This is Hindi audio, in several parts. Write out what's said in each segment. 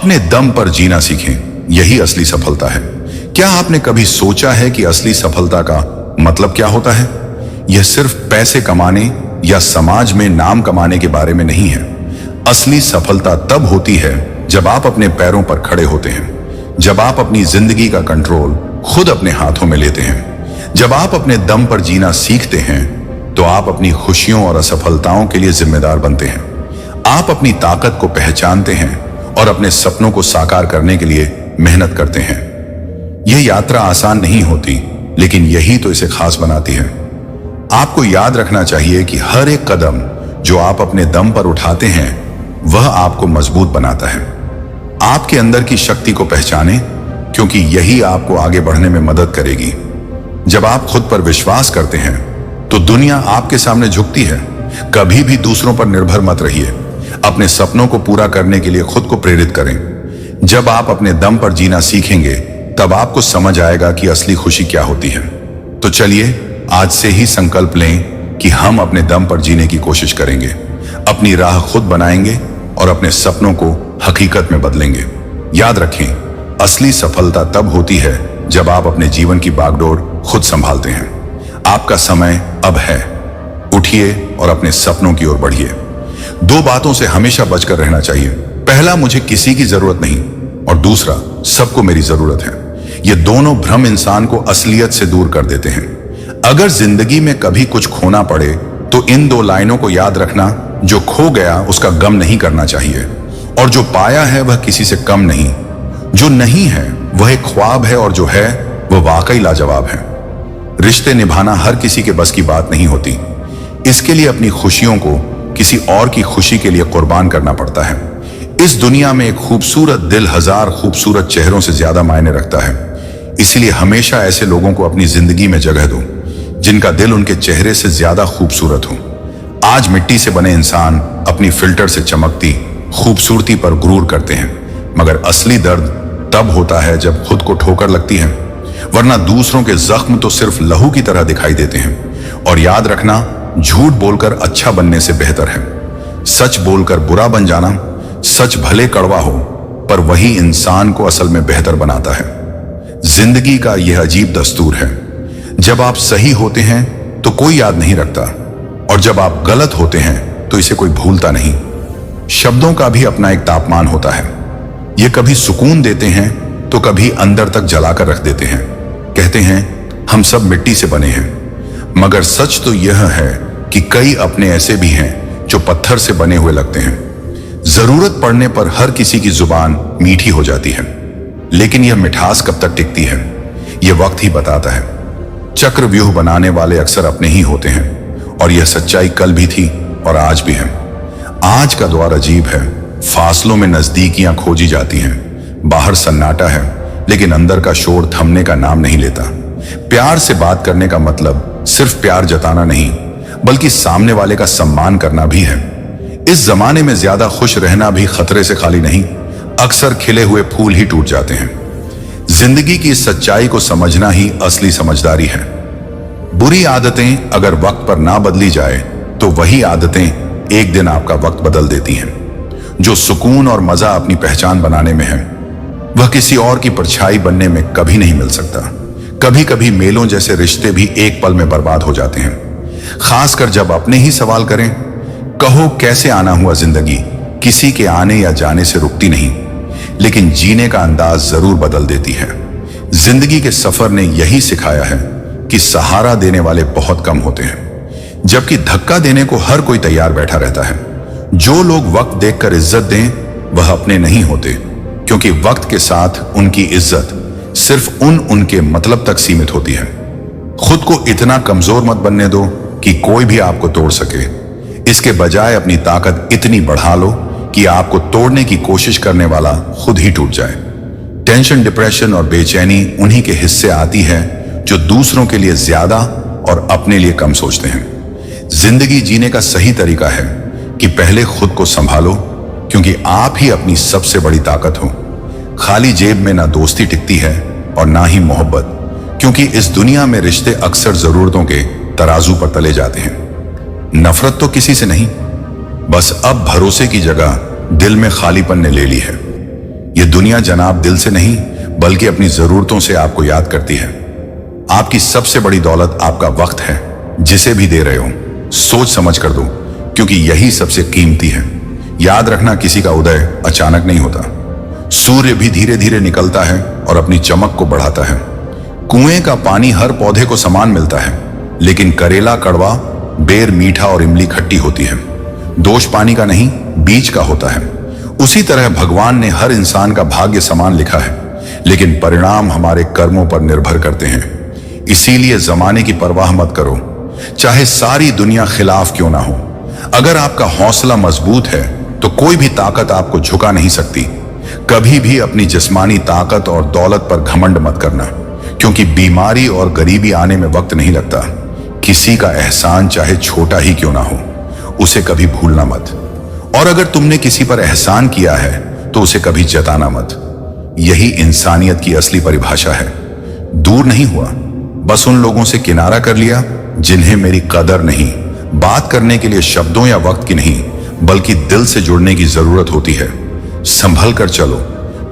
अपने दम पर जीना सीखें, यही असली सफलता है। क्या आपने कभी सोचा है कि असली सफलता का मतलब क्या होता है? यह सिर्फ पैसे कमाने या समाज में नाम कमाने के बारे में नहीं है। असली सफलता तब होती है जब आप अपने पैरों पर खड़े होते हैं, जब आप अपनी जिंदगी का कंट्रोल खुद अपने हाथों में लेते हैं, जब आप अपने दम पर जीना सीखते हैं, तो आप अपनी खुशियों और असफलताओं के लिए जिम्मेदार बनते हैं। आप अपनी ताकत को पहचानते हैं और अपने सपनों को साकार करने के लिए मेहनत करते हैं। यह यात्रा आसान नहीं होती, लेकिन यही तो इसे खास बनाती है। आपको याद रखना चाहिए कि हर एक कदम जो आप अपने दम पर उठाते हैं, वह आपको मजबूत बनाता है। आपके अंदर की शक्ति को पहचानें, क्योंकि यही आपको आगे बढ़ने में मदद करेगी। जब आप खुद पर विश्वास करते हैं, तो दुनिया आपके सामने झुकती है। कभी भी दूसरों पर निर्भर मत रहिए। अपने सपनों को पूरा करने के लिए खुद को प्रेरित करें। जब आप अपने दम पर जीना सीखेंगे, तब आपको समझ आएगा कि असली खुशी क्या होती है। तो चलिए आज से ही संकल्प लें कि हम अपने दम पर जीने की कोशिश करेंगे, अपनी राह खुद बनाएंगे और अपने सपनों को हकीकत में बदलेंगे। याद रखें, असली सफलता तब होती है जब आप अपने जीवन की बागडोर खुद संभालते हैं। आपका समय अब है। उठिए और अपने सपनों की ओर बढ़िए। दो बातों से हमेशा बचकर रहना चाहिए। पहला, मुझे किसी की जरूरत नहीं, और दूसरा, सबको मेरी जरूरत है। ये दोनों भ्रम इंसान को असलियत से दूर कर देते हैं। अगर जिंदगी में कभी कुछ खोना पड़े, तो इन दो लाइनों को याद रखना। जो खो गया उसका गम नहीं करना चाहिए, और जो पाया है वह किसी से कम नहीं। जो नहीं है वह एक ख्वाब है, और जो है वह वाकई लाजवाब है। रिश्ते निभाना हर किसी के बस की बात नहीं होती। इसके लिए अपनी खुशियों को किसी और की खुशी के लिए कुर्बान करना पड़ता है। इस दुनिया में एक खूबसूरत दिल हजार खूबसूरत चेहरों से ज्यादा मायने रखता है। इसलिए हमेशा ऐसे लोगों को अपनी जिंदगी में जगह दो जिनका दिल उनके चेहरे से ज्यादा खूबसूरत हो। आज मिट्टी से बने इंसान अपनी फिल्टर से चमकती खूबसूरती पर गुरूर करते हैं, मगर असली दर्द तब होता है जब खुद को ठोकर लगती है। वरना दूसरों के जख्म तो सिर्फ लहू की तरह दिखाई देते हैं। और याद रखना, झूठ बोलकर अच्छा बनने से बेहतर है सच बोलकर बुरा बन जाना। सच भले कड़वा हो, पर वही इंसान को असल में बेहतर बनाता है। जिंदगी का यह अजीब दस्तूर है, जब आप सही होते हैं तो कोई याद नहीं रखता, और जब आप गलत होते हैं तो इसे कोई भूलता नहीं। शब्दों का भी अपना एक तापमान होता है। ये कभी सुकून देते हैं तो कभी अंदर तक जलाकर रख देते हैं। कहते हैं हम सब मिट्टी से बने हैं, मगर सच तो यह है कि कई अपने ऐसे भी हैं जो पत्थर से बने हुए लगते हैं। जरूरत पड़ने पर हर किसी की जुबान मीठी हो जाती है, लेकिन यह मिठास कब तक टिकती है, यह वक्त ही बताता है। चक्रव्यूह बनाने वाले अक्सर अपने ही होते हैं, और यह सच्चाई कल भी थी और आज भी है। आज का दौर अजीब है। फासलों में नजदीकियां खोजी जाती हैं। बाहर सन्नाटा है, लेकिन अंदर का शोर थमने का नाम नहीं लेता। प्यार से बात करने का मतलब सिर्फ प्यार जताना नहीं, बल्कि सामने वाले का सम्मान करना भी है। इस जमाने में ज्यादा खुश रहना भी खतरे से खाली नहीं। अक्सर खिले हुए फूल ही टूट जाते हैं। जिंदगी की इस सच्चाई को समझना ही असली समझदारी है। बुरी आदतें अगर वक्त पर ना बदली जाए, तो वही आदतें एक दिन आपका वक्त बदल देती हैं। जो सुकून और मजा अपनी पहचान बनाने में है, वह किसी और की परछाई बनने में कभी नहीं मिल सकता। कभी कभी मेलों जैसे रिश्ते भी एक पल में बर्बाद हो जाते हैं, खासकर जब अपने ही सवाल करें। कहो कैसे आना हुआ जिंदगी किसी के आने या जाने से रुकती नहीं, लेकिन जीने का अंदाज जरूर बदल देती है। जिंदगी के सफर ने यही सिखाया है कि सहारा देने वाले बहुत कम होते हैं, जबकि धक्का देने को हर कोई तैयार बैठा रहता है। जो लोग वक्त देखकर इज्जत दें, वह अपने नहीं होते, क्योंकि वक्त के साथ उनकी इज्जत सिर्फ उनके मतलब तक सीमित होती है। खुद को इतना कमजोर मत बनने दो कि कोई भी आपको तोड़ सके। इसके बजाय अपनी ताकत इतनी बढ़ा लो कि आपको तोड़ने की कोशिश करने वाला खुद ही टूट जाए। टेंशन, डिप्रेशन और बेचैनी उन्हीं के हिस्से आती है जो दूसरों के लिए ज्यादा और अपने लिए कम सोचते हैं। जिंदगी जीने का सही तरीका है कि पहले खुद को संभालो, क्योंकि आप ही अपनी सबसे बड़ी ताकत हो। खाली जेब में ना दोस्ती टिकती है और ना ही मोहब्बत, क्योंकि इस दुनिया में रिश्ते अक्सर जरूरतों के तराजू पर तले जाते हैं। नफरत तो किसी से नहीं, बस अब भरोसे की जगह दिल में खालीपन ने ले ली है। ये दुनिया जनाब दिल से नहीं बल्कि अपनी जरूरतों से आपको याद करती है। आपकी सबसे बड़ी दौलत आपका वक्त है। जिसे भी दे रहे हो सोच समझ कर दो, क्योंकि यही सबसे कीमती है। याद रखना, किसी का उदय अचानक नहीं होता। सूर्य भी धीरे धीरे निकलता है और अपनी चमक को बढ़ाता है। कुएं का पानी हर पौधे को समान मिलता है, लेकिन करेला कड़वा, बेर मीठा और इमली खट्टी होती है। दोष पानी का नहीं, बीज का होता है। उसी तरह भगवान ने हर इंसान का भाग्य समान लिखा है, लेकिन परिणाम हमारे कर्मों पर निर्भर करते हैं। इसीलिए जमाने की परवाह मत करो, चाहे सारी दुनिया खिलाफ क्यों ना हो। अगर आपका हौसला मजबूत है तो कोई भी ताकत आपको झुका नहीं सकती। कभी भी अपनी जिस्मानी ताकत और दौलत पर घमंड मत करना, क्योंकि बीमारी और गरीबी आने में वक्त नहीं लगता। किसी का एहसान चाहे छोटा ही क्यों ना हो, उसे कभी भूलना मत। और अगर तुमने किसी पर एहसान किया है तो उसे कभी जताना मत। यही इंसानियत की असली परिभाषा है। दूर नहीं हुआ, बस उन लोगों से किनारा कर लिया जिन्हें मेरी कदर नहीं। बात करने के लिए शब्दों या वक्त की नहीं, बल्कि दिल से जुड़ने की जरूरत होती है। संभल कर चलो,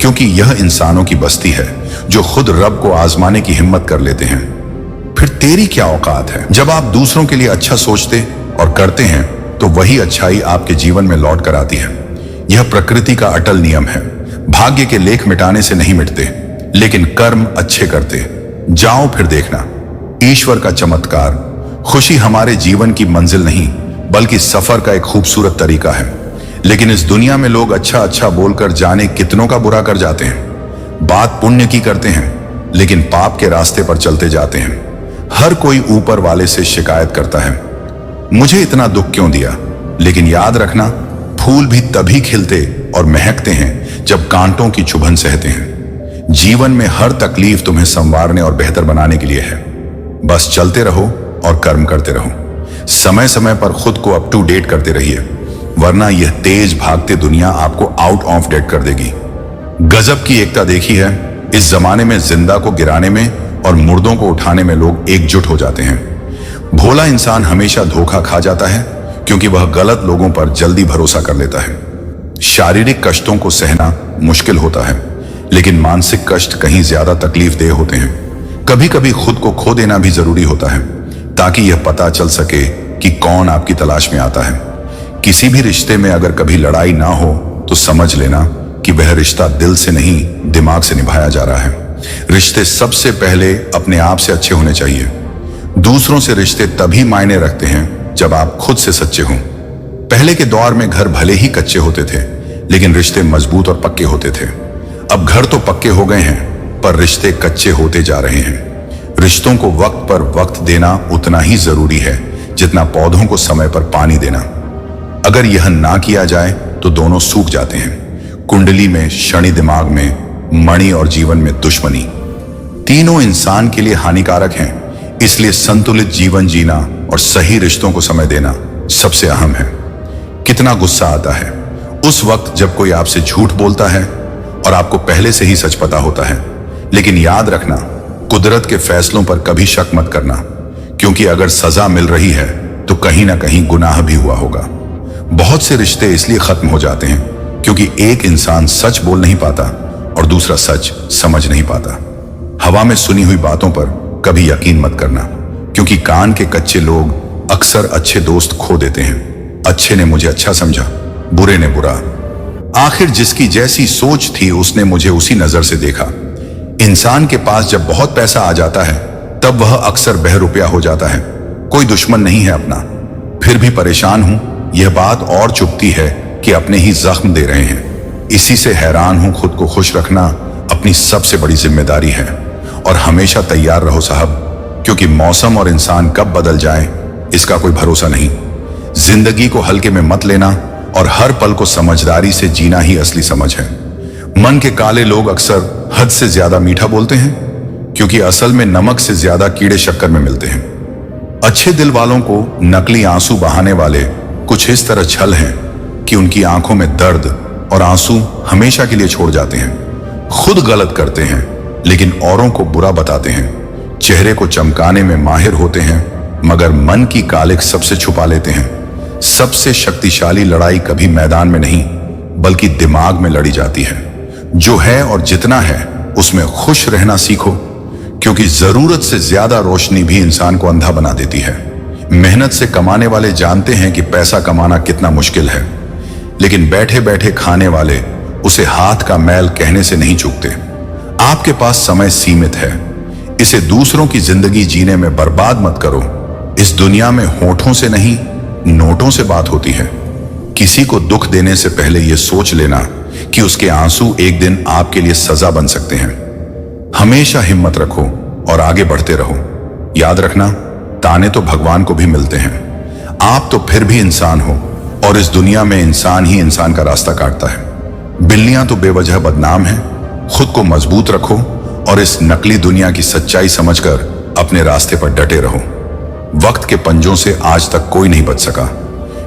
क्योंकि यह इंसानों की बस्ती है जो खुद रब को आजमाने की हिम्मत कर लेते हैं। फिर तेरी क्या औकात है? जब आप दूसरों के लिए अच्छा सोचते और करते हैं तो वही अच्छाई आपके जीवन में लौट कर आती है। यह प्रकृति का अटल नियम है। भाग्य के लेख मिटाने से नहीं मिटते, लेकिन कर्म अच्छे करते जाओ फिर देखना ईश्वर का चमत्कार। खुशी हमारे जीवन की मंजिल नहीं, बल्कि सफर का एक खूबसूरत तरीका है। लेकिन इस दुनिया में लोग अच्छा अच्छा बोलकर जाने कितनों का बुरा कर जाते हैं। बात पुण्य की करते हैं, लेकिन पाप के रास्ते पर चलते जाते हैं। हर कोई ऊपर वाले से शिकायत करता है, मुझे इतना दुख क्यों दिया। लेकिन याद रखना, फूल भी तभी खिलते और महकते हैं जब कांटों की चुभन सहते हैं। जीवन में हर तकलीफ तुम्हें संवारने और बेहतर बनाने के लिए है। बस चलते रहो और कर्म करते रहो। समय समय पर खुद को अप टू डेट करते रहिए, वरना यह तेज भागते दुनिया आपको आउट ऑफ डेट कर देगी। गजब की एकता देखी है। इस जमाने में जिंदा को गिराने में और मुर्दों को उठाने में लोग एकजुट हो जाते हैं। भोला इंसान हमेशा धोखा खा जाता है, क्योंकि वह गलत लोगों पर जल्दी भरोसा कर लेता है। शारीरिक कष्टों को सहना मुश्किल होता है, लेकिन मानसिक कष्ट कहीं ज्यादा तकलीफ देह होते हैं। कभी कभी खुद को खो देना भी जरूरी होता है, ताकि यह पता चल सके कि कौन आपकी तलाश में आता है। किसी भी रिश्ते में अगर कभी लड़ाई ना हो तो समझ लेना कि वह रिश्ता दिल से नहीं, दिमाग से निभाया जा रहा है। रिश्ते सबसे पहले अपने आप से अच्छे होने चाहिए। दूसरों से रिश्ते तभी मायने रखते हैं जब आप खुद से सच्चे हों। पहले के दौर में घर भले ही कच्चे होते थे, लेकिन रिश्ते मजबूत और पक्के होते थे। अब घर तो पक्के हो गए हैं, पर रिश्ते कच्चे होते जा रहे हैं। रिश्तों को वक्त पर वक्त देना उतना ही जरूरी है जितना पौधों को समय पर पानी देना। अगर यह ना किया जाए तो दोनों सूख जाते हैं। कुंडली में शनि, दिमाग में मणि और जीवन में दुश्मनी, तीनों इंसान के लिए हानिकारक हैं। इसलिए संतुलित जीवन जीना और सही रिश्तों को समय देना सबसे अहम है। कितना गुस्सा आता है उस वक्त जब कोई आपसे झूठ बोलता है और आपको पहले से ही सच पता होता है। लेकिन याद रखना, कुदरत के फैसलों पर कभी शक मत करना, क्योंकि अगर सजा मिल रही है तो कहीं ना कहीं गुनाह भी हुआ होगा। बहुत से रिश्ते इसलिए खत्म हो जाते हैं क्योंकि एक इंसान सच बोल नहीं पाता और दूसरा सच समझ नहीं पाता। हवा में सुनी हुई बातों पर कभी यकीन मत करना, क्योंकि कान के कच्चे लोग अक्सर अच्छे दोस्त खो देते हैं। अच्छे ने मुझे अच्छा समझा, बुरे ने बुरा। आखिर जिसकी जैसी सोच थी उसने मुझे उसी नजर से देखा। इंसान के पास जब बहुत पैसा आ जाता है तब वह अक्सर बहरूपिया हो जाता है। कोई दुश्मन नहीं है अपना। फिर भी परेशान हूं, यह बात और चुभती है कि अपने ही जख्म दे रहे हैं। इसी से हैरान हूं। खुद को खुश रखना अपनी सबसे बड़ी जिम्मेदारी है। और हमेशा तैयार रहो साहब, क्योंकि मौसम और इंसान कब बदल जाए इसका कोई भरोसा नहीं। जिंदगी को हल्के में मत लेना और हर पल को समझदारी से जीना ही असली समझ है। मन के काले लोग अक्सर हद से ज्यादा मीठा बोलते हैं, क्योंकि असल में नमक से ज्यादा कीड़े शक्कर में मिलते हैं। अच्छे दिल वालों को नकली आंसू बहाने वाले कुछ इस तरह छल हैं कि उनकी आंखों में दर्द और आंसू हमेशा के लिए छोड़ जाते हैं। खुद गलत करते हैं लेकिन औरों को बुरा बताते हैं। चेहरे को चमकाने में माहिर होते हैं, मगर मन की कालिख सबसे छुपा लेते हैं। सबसे शक्तिशाली लड़ाई कभी मैदान में नहीं, बल्कि दिमाग में लड़ी जाती है। जो है और जितना है उसमें खुश रहना सीखो, क्योंकि जरूरत से ज्यादा रोशनी भी इंसान को अंधा बना देती है। मेहनत से कमाने वाले जानते हैं कि पैसा कमाना कितना मुश्किल है, लेकिन बैठे बैठे खाने वाले उसे हाथ का मैल कहने से नहीं चूकते। आपके पास समय सीमित है, इसे दूसरों की जिंदगी जीने में बर्बाद मत करो। इस दुनिया में होठों से नहीं, नोटों से बात होती है। किसी को दुख देने से पहले यह सोच लेना कि उसके आंसू एक दिन आपके लिए सजा बन सकते हैं। हमेशा हिम्मत रखो और आगे बढ़ते रहो। याद रखना, ताने तो भगवान को भी मिलते हैं। आप तो फिर भी इंसान हो, और इस दुनिया में इंसान ही इंसान का रास्ता काटता है। बिल्लियां तो बेवजह बदनाम हैं। खुद को मजबूत रखो और इस नकली दुनिया की सच्चाई समझकर अपने रास्ते पर डटे रहो। वक्त के पंजों से आज तक कोई नहीं बच सका।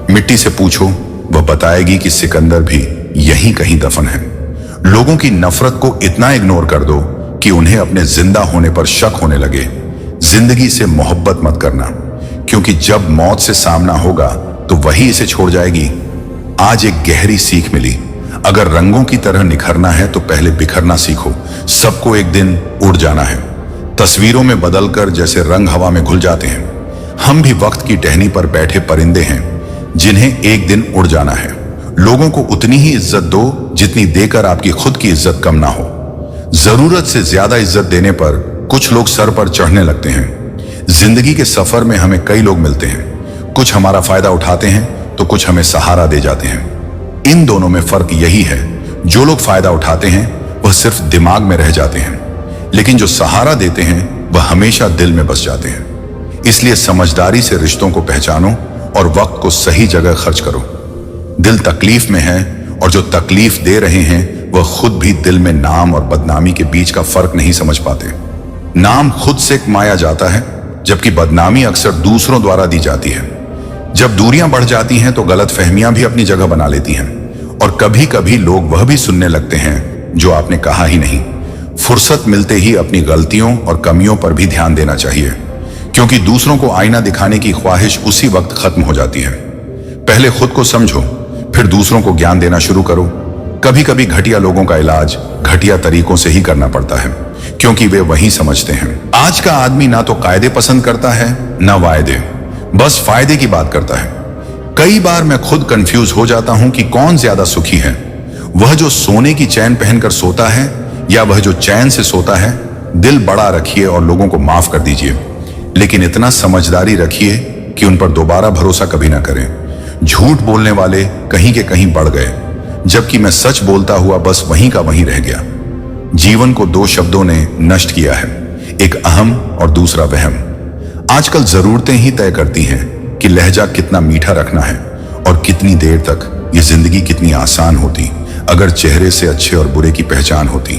मिट्टी से पूछो, वह बताएगी कि सिकंदर भी यहीं कहीं दफन है। लोगों की नफरत को इतना इग्नोर कर दो कि उन्हें अपने जिंदा होने पर शक होने लगे। जिंदगी से मोहब्बत मत करना, क्योंकि जब मौत से सामना होगा तो वही इसे छोड़ जाएगी। आज एक गहरी सीख मिली, अगर रंगों की तरह निखरना है तो पहले बिखरना सीखो। सबको एक दिन उड़ जाना है। तस्वीरों में बदलकर जैसे रंग हवा में घुल जाते हैं, हम भी वक्त की टहनी पर बैठे परिंदे हैं जिन्हें एक दिन उड़ जाना है। लोगों को उतनी ही इज्जत दो जितनी देकर आपकी खुद की इज्जत कम ना हो। जरूरत से ज्यादा इज्जत देने पर कुछ लोग सर पर चढ़ने लगते हैं। जिंदगी के सफर में हमें कई लोग मिलते हैं, कुछ हमारा फायदा उठाते हैं तो कुछ हमें सहारा दे जाते हैं। इन दोनों में फर्क यही है, जो लोग फायदा उठाते हैं वह सिर्फ दिमाग में रह जाते हैं, लेकिन जो सहारा देते हैं वह हमेशा दिल में बस जाते हैं। इसलिए समझदारी से रिश्तों को पहचानो और वक्त को सही जगह खर्च करो। दिल तकलीफ में है और जो तकलीफ दे रहे हैं वह खुद भी दिल में नाम और बदनामी के बीच का फर्क नहीं समझ पाते। नाम खुद से कमाया जाता है, जबकि बदनामी अक्सर दूसरों द्वारा दी जाती है। जब दूरियां बढ़ जाती हैं तो गलत फहमियां भी अपनी जगह बना लेती हैं, और कभी कभी लोग वह भी सुनने लगते हैं जो आपने कहा ही नहीं। फुर्सत मिलते ही अपनी गलतियों और कमियों पर भी ध्यान देना चाहिए, क्योंकि दूसरों को आईना दिखाने की ख्वाहिश उसी वक्त खत्म हो जाती है। पहले खुद को समझो, फिर दूसरों को ज्ञान देना शुरू करो। कभी कभी घटिया लोगों का इलाज घटिया तरीकों से ही करना पड़ता है, क्योंकि वे वही समझते हैं। आज का आदमी ना तो कायदे पसंद करता है ना वायदे, बस फायदे की बात करता है। कई बार मैं खुद कंफ्यूज हो जाता हूं कि कौन ज्यादा सुखी है, वह जो सोने की चैन पहनकर सोता है या वह जो चैन से सोता है। दिल बड़ा रखिए और लोगों को माफ कर दीजिए, लेकिन इतना समझदारी रखिए कि उन पर दोबारा भरोसा कभी ना करें। झूठ बोलने वाले कहीं के कहीं बढ़ गए, जबकि मैं सच बोलता हुआ बस वहीं का वहीं रह गया। जीवन को दो शब्दों ने नष्ट किया है, एक अहम और दूसरा वहम। आजकल जरूरतें ही तय करती हैं कि लहजा कितना मीठा रखना है और कितनी देर तक। ये जिंदगी कितनी आसान होती अगर चेहरे से अच्छे और बुरे की पहचान होती।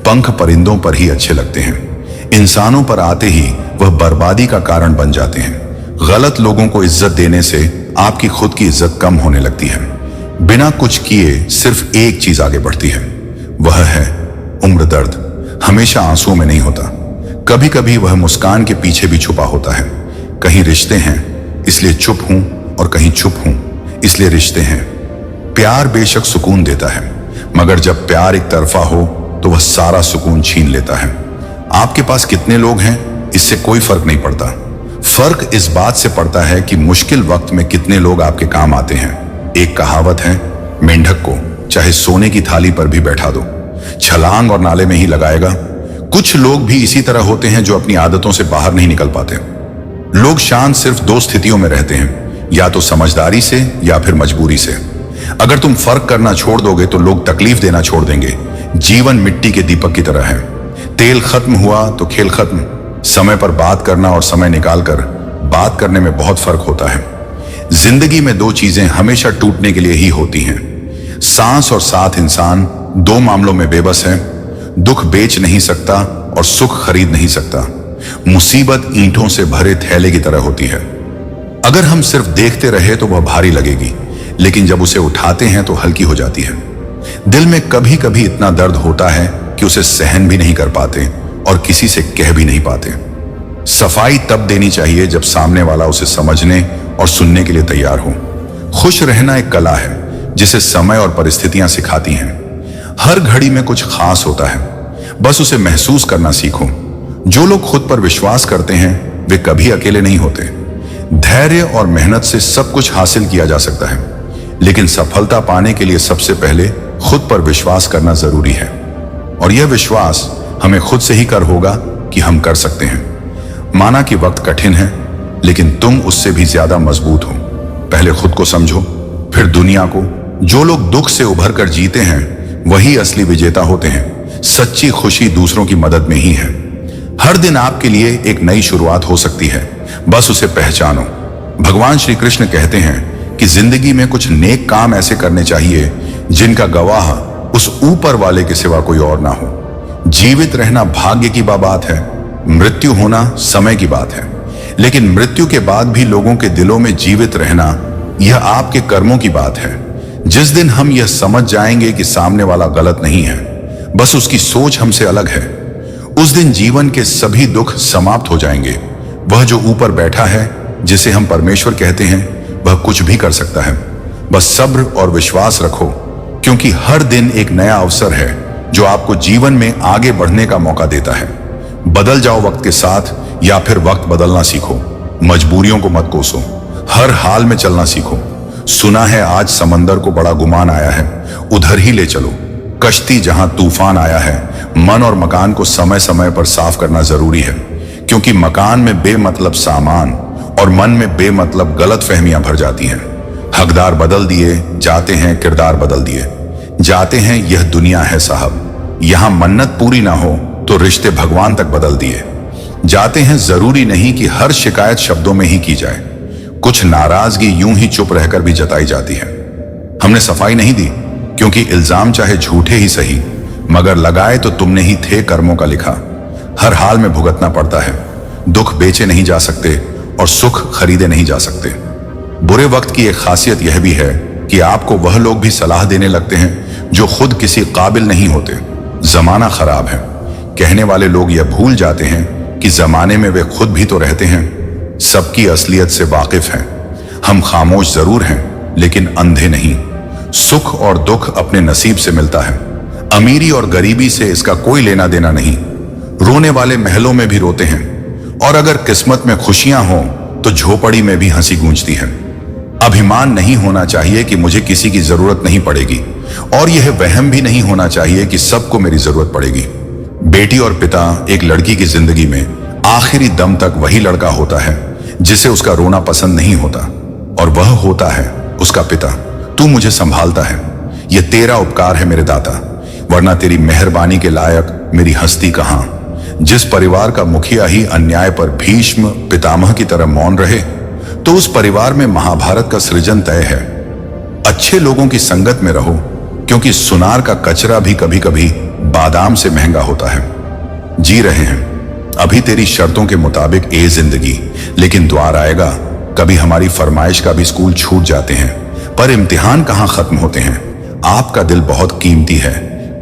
पंख परिंदों पर ही अच्छे लगते हैं, इंसानों पर आते ही वह बर्बादी का कारण बन जाते हैं। गलत लोगों को इज्जत देने से आपकी खुद की इज्जत कम होने लगती है। बिना कुछ किए सिर्फ एक चीज आगे बढ़ती है, वह है उम्र दर्द। हमेशा आंसुओं में नहीं होता, कभी कभी वह मुस्कान के पीछे भी छुपा होता है। कहीं रिश्ते हैं इसलिए चुप हूं, और कहीं चुप हूं इसलिए रिश्ते हैं। प्यार बेशक सुकून देता है, मगर जब प्यार एक तरफा हो तो वह सारा सुकून छीन लेता है। आपके पास कितने लोग हैं इससे कोई फर्क नहीं पड़ता। फर्क इस बात से पड़ता है कि मुश्किल वक्त में कितने लोग आपके काम आते हैं। एक कहावत है, मेंढक को चाहे सोने की थाली पर भी बैठा दो, छलांग और नाले में ही लगाएगा। कुछ लोग भी इसी तरह होते हैं जो अपनी आदतों से बाहर नहीं निकल पाते। लोग शांत सिर्फ दो स्थितियों में रहते हैं, या तो समझदारी से या फिर मजबूरी से। अगर तुम फर्क करना छोड़ दोगे तो लोग तकलीफ देना छोड़ देंगे। जीवन मिट्टी के दीपक की तरह है, तेल खत्म हुआ तो खेल खत्म। समय पर बात करना और समय निकालकर बात करने में बहुत फर्क होता है। जिंदगी में दो चीजें हमेशा टूटने के लिए ही होती हैं, सांस और साथ। इंसान दो मामलों में बेबस है, दुख बेच नहीं सकता और सुख खरीद नहीं सकता। मुसीबत ईंटों से भरे थैले की तरह होती है। अगर हम सिर्फ देखते रहे तो वह भारी लगेगी, लेकिन जब उसे उठाते हैं तो हल्की हो जाती है। दिल में कभी कभी इतना दर्द होता है कि उसे सहन भी नहीं कर पाते और किसी से कह भी नहीं पाते। सफाई तब देनी चाहिए जब सामने वाला उसे समझने और सुनने के लिए तैयार हो। खुश रहना एक कला है जिसे समय और परिस्थितियां सिखाती हैं। हर घड़ी में कुछ खास होता है, बस उसे महसूस करना सीखो। जो लोग खुद पर विश्वास करते हैं वे कभी अकेले नहीं होते। धैर्य और मेहनत से सब कुछ हासिल किया जा सकता है, लेकिन सफलता पाने के लिए सबसे पहले खुद पर विश्वास करना जरूरी है। और यह विश्वास हमें खुद से ही कर होगा कि हम कर सकते हैं। माना कि वक्त कठिन है, लेकिन तुम उससे भी ज्यादा मजबूत हो। पहले खुद को समझो, फिर दुनिया को। जो लोग दुख से उभर कर जीते हैं वही असली विजेता होते हैं। सच्ची खुशी दूसरों की मदद में ही है। हर दिन आपके लिए एक नई शुरुआत हो सकती है, बस उसे पहचानो। भगवान श्री कृष्ण कहते हैं कि जिंदगी में कुछ नेक काम ऐसे करने चाहिए जिनका गवाह उस ऊपर वाले के सिवा कोई और ना हो। जीवित रहना भाग्य की बात है, मृत्यु होना समय की बात है। लेकिन मृत्यु के बाद भी लोगों के दिलों में जीवित रहना, यह आपके कर्मों की बात है। जिस दिन हम यह समझ जाएंगे कि सामने वाला गलत नहीं है, बस उसकी सोच हमसे अलग है, उस दिन जीवन के सभी दुख समाप्त हो जाएंगे। वह जो ऊपर बैठा है, जिसे हम परमेश्वर कहते हैं, वह कुछ भी कर सकता है। बस सब्र और विश्वास रखो, क्योंकि हर दिन एक नया अवसर है जो आपको जीवन में आगे बढ़ने का मौका देता है। बदल जाओ वक्त के साथ, या फिर वक्त बदलना सीखो। मजबूरियों को मत कोसो, हर हाल में चलना सीखो। सुना है आज समंदर को बड़ा गुमान आया है, उधर ही ले चलो। कश्ती जहां तूफान आया है, मन और मकान को समय समय पर साफ करना जरूरी है, क्योंकि मकान में बेमतलब सामान और मन में बेमतलब गलत फहमियां भर जाती हैं। हकदार बदल दिए जाते हैं, किरदार बदल दिए जाते हैं। यह दुनिया है साहब, यहां मन्नत पूरी ना हो तो रिश्ते भगवान तक बदल दिए जाते हैं। जरूरी नहीं कि हर शिकायत शब्दों में ही की जाए, कुछ नाराजगी यूं ही चुप रहकर भी जताई जाती है। हमने सफाई नहीं दी क्योंकि इल्जाम चाहे झूठे ही सही, मगर लगाए तो तुमने ही थे कर्मों का लिखा। हर हाल में भुगतना पड़ता है। दुख बेचे नहीं जा सकते और सुख खरीदे नहीं जा सकते। बुरे वक्त की एक खासियत यह भी है कि आपको वह लोग भी सलाह देने लगते हैं जो खुद किसी काबिल नहीं होते। जमाना खराब है, कहने वाले लोग यह भूल जाते हैं कि जमाने में वे खुद भी तो रहते हैं। सबकी असलियत से वाकिफ हैं। हम खामोश जरूर हैं, लेकिन अंधे नहीं। सुख और दुख अपने नसीब से मिलता है। अमीरी और गरीबी से इसका कोई लेना देना नहीं। रोने वाले महलों में भी रोते हैं, और अगर किस्मत में खुशियां हों तो झोपड़ी में भी हंसी गूंजती है। अभिमान नहीं होना चाहिए कि मुझे किसी की जरूरत नहीं पड़ेगी, और यह वहम भी नहीं होना चाहिए कि सबको मेरी जरूरत पड़ेगी। बेटी और पिता एक लड़की की जिंदगी में आखिरी दम तक वही लड़का होता है जिसे उसका रोना पसंद नहीं होता, और वह होता है उसका पिता। तू मुझे संभालता है, यह तेरा उपकार है मेरे दाता, वरना तेरी मेहरबानी के लायक मेरी हस्ती कहां। जिस परिवार का मुखिया ही अन्याय पर भीष्म पितामह की तरह मौन रहे, तो उस परिवार में महाभारत का सृजन तय है। अच्छे लोगों की संगत में रहो, क्योंकि सुनार का कचरा भी कभी कभी बादाम से महंगा होता है। जी रहे हैं अभी तेरी शर्तों के मुताबिक ए जिंदगी, लेकिन द्वार आएगा कभी हमारी फरमाइश का भी स्कूल छूट जाते हैं, पर इम्तिहान कहां खत्म होते हैं। आपका दिल बहुत कीमती है,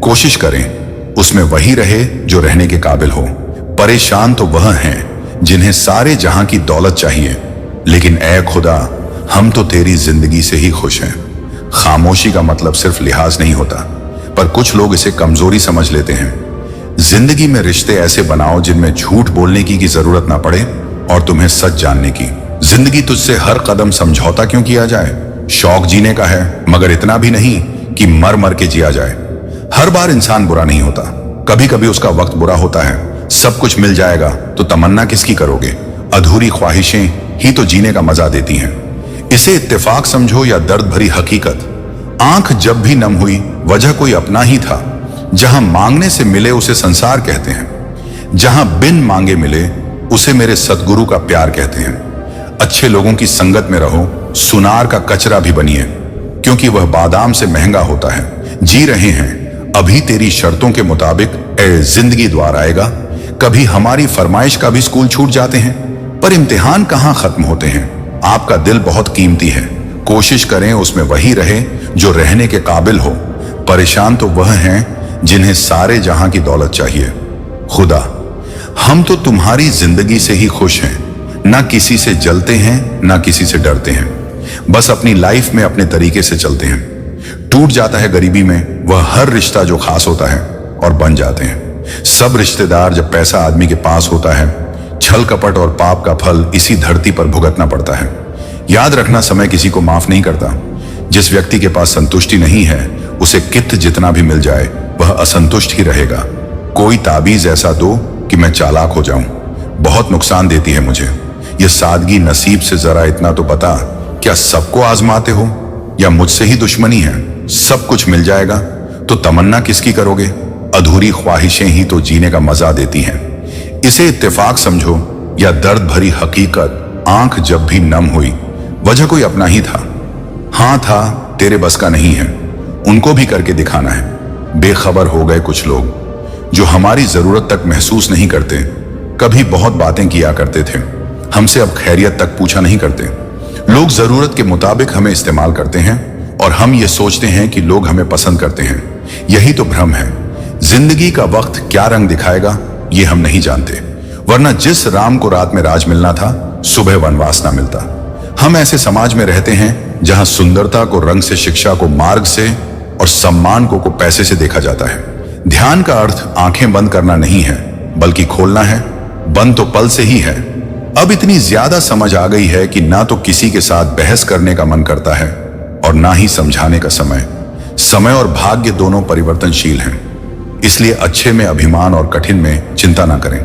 कोशिश करें उसमें वही रहे जो रहने के काबिल हो। परेशान तो वह हैं जिन्हें सारे जहां की दौलत चाहिए, लेकिन ऐ खुदा, हम तो तेरी जिंदगी से ही खुश हैं। खामोशी का मतलब सिर्फ लिहाज नहीं होता, पर कुछ लोग इसे कमजोरी समझ लेते हैं। जिंदगी में रिश्ते ऐसे बनाओ जिनमें झूठ बोलने की जरूरत ना पड़े और तुम्हें सच जानने की। जिंदगी तुझसे हर कदम समझौता क्यों किया जाए। शौक जीने का है, मगर इतना भी नहीं कि मर मर के जिया जाए। हर बार इंसान बुरा नहीं होता, कभी कभी उसका वक्त बुरा होता है। सब कुछ मिल जाएगा तो तमन्ना किसकी करोगे। अधूरी ख्वाहिशें ही तो जीने का मजा देती हैं। इसे इत्तेफाक समझो या दर्द भरी हकीकत। आंख जब भी नम हुई, वजह कोई अपना ही था। जहां मांगने से मिले उसे संसार कहते हैं, जहां बिन मांगे मिले उसे मेरे सतगुरु का प्यार कहते हैं। अच्छे लोगों की संगत में रहो, सुनार का कचरा भी बनिए, क्योंकि वह बादाम से महंगा होता है। जी रहे हैं अभी तेरी शर्तों के मुताबिक, ए जिंदगी द्वार आएगा कभी हमारी फरमाइश का भी स्कूल छूट जाते हैं, पर इम्तिहान कहां खत्म होते हैं। आपका दिल बहुत कीमती है, कोशिश करें उसमें वही रहे जो रहने के काबिल हो। परेशान तो वह हैं जिन्हें सारे जहां की दौलत चाहिए। खुदा, हम तो तुम्हारी जिंदगी से ही खुश हैं, ना किसी से जलते हैं ना किसी से डरते हैं, बस अपनी लाइफ में अपने तरीके से चलते हैं। टूट जाता है गरीबी में वह हर रिश्ता जो खास होता है और बन जाते हैं। सब रिश्तेदार जब पैसा आदमी के पास होता है, छल कपट और पाप का फल इसी धरती पर भुगतना पड़ता है। याद रखना, समय किसी को माफ नहीं करता। जिस व्यक्ति के पास संतुष्टि नहीं है, उसे कित जितना भी मिल जाए वह असंतुष्ट ही रहेगा। कोई ताबीज ऐसा दो कि मैं चालाक हो जाऊं, बहुत नुकसान देती है मुझे। यह सादगी नसीब से जरा इतना तो बता, क्या सबको आजमाते हो या मुझसे ही दुश्मनी है? सब कुछ मिल जाएगा तो तमन्ना किसकी करोगे? अधूरी ख्वाहिशें ही तो जीने का मजा देती हैं। इसे इत्तेफाक समझो या दर्द भरी हकीकत। आंख जब भी नम हुई, वजह कोई अपना ही था। हाँ था, तेरे बस का नहीं है, उनको भी करके दिखाना है। बेखबर हो गए कुछ लोग जो हमारी जरूरत तक महसूस नहीं करते। कभी बहुत बातें किया करते थे, हमसे अब खैरियत तक पूछा नहीं करते। लोग जरूरत के मुताबिक हमें इस्तेमाल करते हैं और हम ये सोचते हैं कि लोग हमें पसंद करते हैं। यही तो भ्रम है। जिंदगी का वक्त क्या रंग दिखाएगा ये हम नहीं जानते, वरना जिस राम को रात में राज मिलना था, सुबह वनवास ना मिलता। हम ऐसे समाज में रहते हैं जहां सुंदरता को रंग से, शिक्षा को मार्ग से और सम्मान को पैसे से देखा जाता है। ध्यान का अर्थ आंखें बंद करना नहीं है, बल्कि खोलना है। बंद तो पल से ही है। अब इतनी ज्यादा समझ आ गई है कि ना तो किसी के साथ बहस करने का मन करता है और ना ही समझाने का समय। समय और भाग्य दोनों परिवर्तनशील हैं, इसलिए अच्छे में अभिमान और कठिन में चिंता ना करें।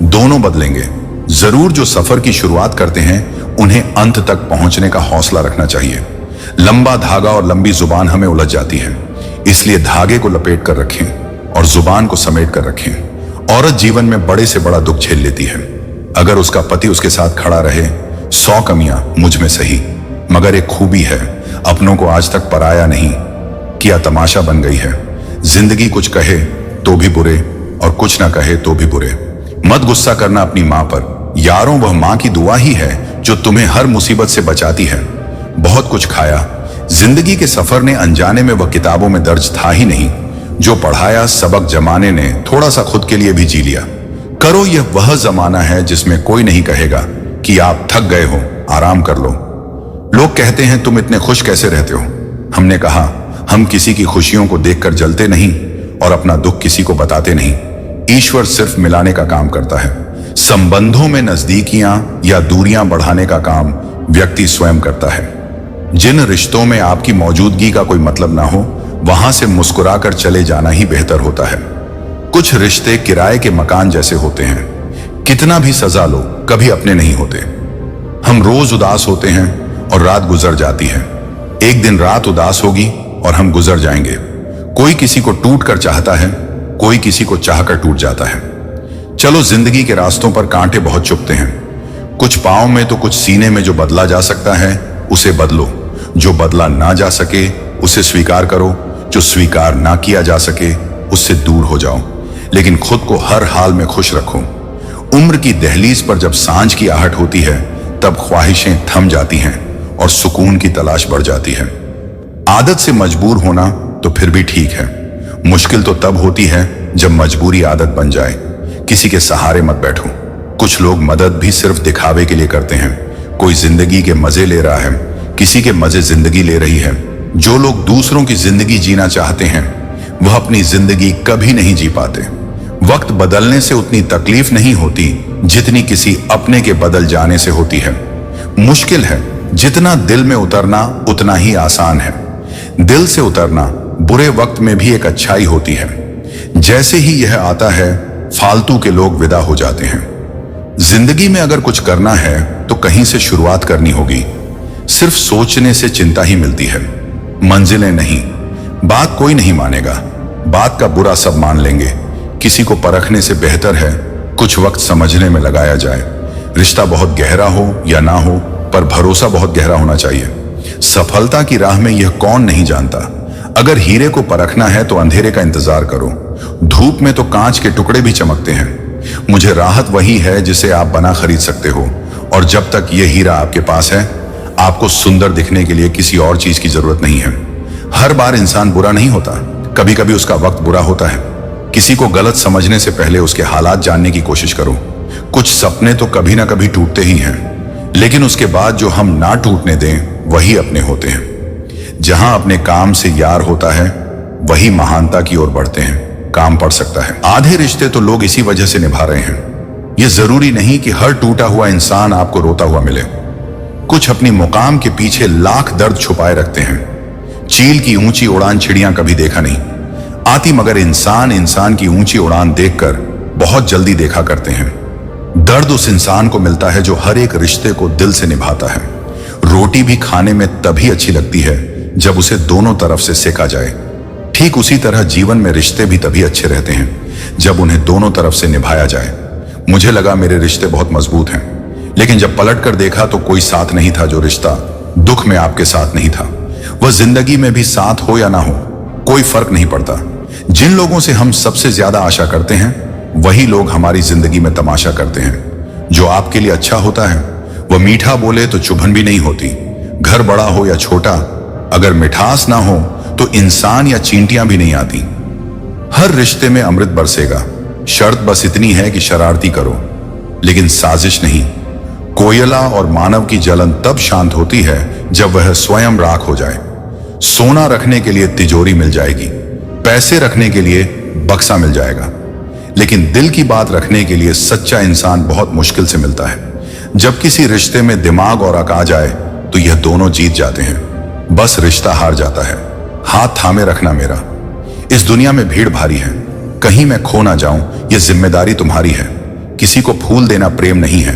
दोनों बदलेंगे। जरूर जो सफर की शुरुआत करते हैं उन्हें अंत तक पहुंचने का हौसला रखना चाहिए। लंबा धागा और लंबी जुबान हमें उलझ जाती है, इसलिए धागे को लपेट कर रखें और जुबान को समेट कर रखें। औरत जीवन में बड़े से बड़ा दुख झेल लेती है। अगर उसका पति उसके साथ खड़ा रहे, 100 कमियां मुझ में सही, मगर एक खूबी है, अपनों को आज तक पराया नहीं किया तमाशा बन गई है। जिंदगी कुछ कहे तो भी बुरे और कुछ ना कहे तो भी बुरे। मत गुस्सा करना अपनी मां पर। यारों, वह मां की दुआ ही है जो तुम्हें हर मुसीबत से बचाती है। बहुत कुछ खाया, जिंदगी के सफर ने अनजाने में वह किताबों में दर्ज था ही नहीं। जो पढ़ाया सबक जमाने ने, थोड़ा सा खुद के लिए भी जी लिया। करो, यह वह जमाना है जिसमें कोई नहीं कहेगा कि आप थक गए हो, आराम कर लो। लोग कहते हैं तुम इतने खुश कैसे रहते हो? हमने कहा, हम किसी की खुशियों को देखकर जलते नहीं और अपना दुख किसी को बताते नहीं। ईश्वर सिर्फ मिलाने का काम करता है। संबंधों में नजदीकियां या दूरियां बढ़ाने का काम व्यक्ति स्वयं करता है। जिन रिश्तों में आपकी मौजूदगी का कोई मतलब ना हो, वहां से मुस्कुराकर चले जाना ही बेहतर होता है। कुछ रिश्ते किराए के मकान जैसे होते हैं, कितना भी सजा लो कभी अपने नहीं होते। हम रोज उदास होते हैं और रात गुजर जाती है। एक दिन रात उदास होगी और हम गुजर जाएंगे। कोई किसी को टूट कर चाहता है, कोई किसी को चाहकर टूट जाता है। चलो, जिंदगी के रास्तों पर कांटे बहुत चुभते हैं। कुछ पांव में तो कुछ सीने में। जो बदला जा सकता है उसे बदलो, जो बदला ना जा सके उसे स्वीकार करो, जो स्वीकार ना किया जा सके उससे दूर हो जाओ, लेकिन खुद को हर हाल में खुश रखो। उम्र की दहलीज पर जब सांझ की आहट होती है, तब ख्वाहिशें थम जाती हैं और सुकून की तलाश बढ़ जाती है। आदत से मजबूर होना तो फिर भी ठीक है, मुश्किल तो तब होती है जब मजबूरी आदत बन जाए। किसी के सहारे मत बैठो। कुछ लोग मदद भी सिर्फ दिखावे के लिए करते हैं। कोई जिंदगी के मजे ले रहा है, किसी के मजे जिंदगी ले रही है। जो लोग दूसरों की जिंदगी जीना चाहते हैं, वह अपनी जिंदगी कभी नहीं जी पाते। वक्त बदलने से उतनी तकलीफ नहीं होती जितनी किसी अपने के बदल जाने से होती है। मुश्किल है, जितना दिल में उतरना उतना ही आसान है। दिल से उतरना बुरे वक्त में भी एक अच्छाई होती है। जैसे ही यह आता है, फालतू के लोग विदा हो जाते हैं। जिंदगी में अगर कुछ करना है तो कहीं से शुरुआत करनी होगी। सिर्फ सोचने से चिंता ही मिलती है, मंजिलें नहीं। बात कोई नहीं मानेगा, बात का बुरा सब मान लेंगे। किसी को परखने से बेहतर है कुछ वक्त समझने में लगाया जाए। रिश्ता बहुत गहरा हो या ना हो, पर भरोसा बहुत गहरा होना चाहिए। सफलता की राह में यह कौन नहीं जानता। अगर हीरे को परखना है तो अंधेरे का इंतजार करो। धूप में तो कांच के टुकड़े भी चमकते हैं। मुझे राहत वही है जिसे आप बना खरीद सकते हो, और जब तक यह हीरा आपके पास है, आपको सुंदर दिखने के लिए किसी और चीज की जरूरत नहीं है। हर बार इंसान बुरा नहीं होता, कभी कभी उसका वक्त बुरा होता है। किसी को गलत समझने से पहले उसके हालात जानने की कोशिश करो। कुछ सपने तो कभी ना कभी टूटते ही हैं, लेकिन उसके बाद जो हम ना टूटने दें वही अपने होते हैं। जहां अपने काम से यार होता है, वही महानता की ओर बढ़ते हैं। काम पड़ सकता है। आधे रिश्ते तो लोग इसी वजह से निभा रहे हैं। यह जरूरी नहीं कि हर टूटा हुआ इंसान आपको रोता हुआ मिले। कुछ अपनी मुकाम के पीछे लाख दर्द छुपाए रखते हैं। चील की ऊंची उड़ान चिड़ियां कभी देखा नहीं आती, मगर इंसान की ऊंची उड़ान देखकर बहुत जल्दी देखा करते हैं। दर्द उस इंसान को मिलता है जो हर एक रिश्ते को दिल से निभाता है। रोटी भी खाने में तभी अच्छी लगती है जब उसे दोनों तरफ से सेका जाए। ठीक उसी तरह जीवन में रिश्ते भी तभी अच्छे रहते हैं जब उन्हें दोनों तरफ से निभाया जाए। मुझे लगा मेरे रिश्ते बहुत मजबूत हैं, लेकिन जब पलट कर देखा तो कोई साथ नहीं था। जो रिश्ता दुख में आपके साथ नहीं था, वह जिंदगी में भी साथ हो या ना हो कोई फर्क नहीं पड़ता। जिन लोगों से हम सबसे ज्यादा आशा करते हैं वही लोग हमारी जिंदगी में तमाशा करते हैं। जो आपके लिए अच्छा होता है वह मीठा बोले तो चुभन भी नहीं होती। घर बड़ा हो या छोटा, अगर मिठास ना हो तो इंसान या चींटियां भी नहीं आती। हर रिश्ते में अमृत बरसेगा, शर्त बस इतनी है कि शरारती करो, लेकिन साजिश नहीं। कोयला और मानव की जलन तब शांत होती है जब वह स्वयं राख हो जाए। सोना रखने के लिए तिजोरी मिल जाएगी, पैसे रखने के लिए बक्सा मिल जाएगा, लेकिन दिल की बात रखने के लिए सच्चा इंसान बहुत मुश्किल से मिलता है। जब किसी रिश्ते में दिमाग और अक आ जाए तो यह दोनों जीत जाते हैं, बस रिश्ता हार जाता है। हाथ थामे रखना मेरा। इस दुनिया में भीड़ भारी है, कहीं मैं खो ना जाऊं यह जिम्मेदारी तुम्हारी है। किसी को फूल देना प्रेम नहीं है,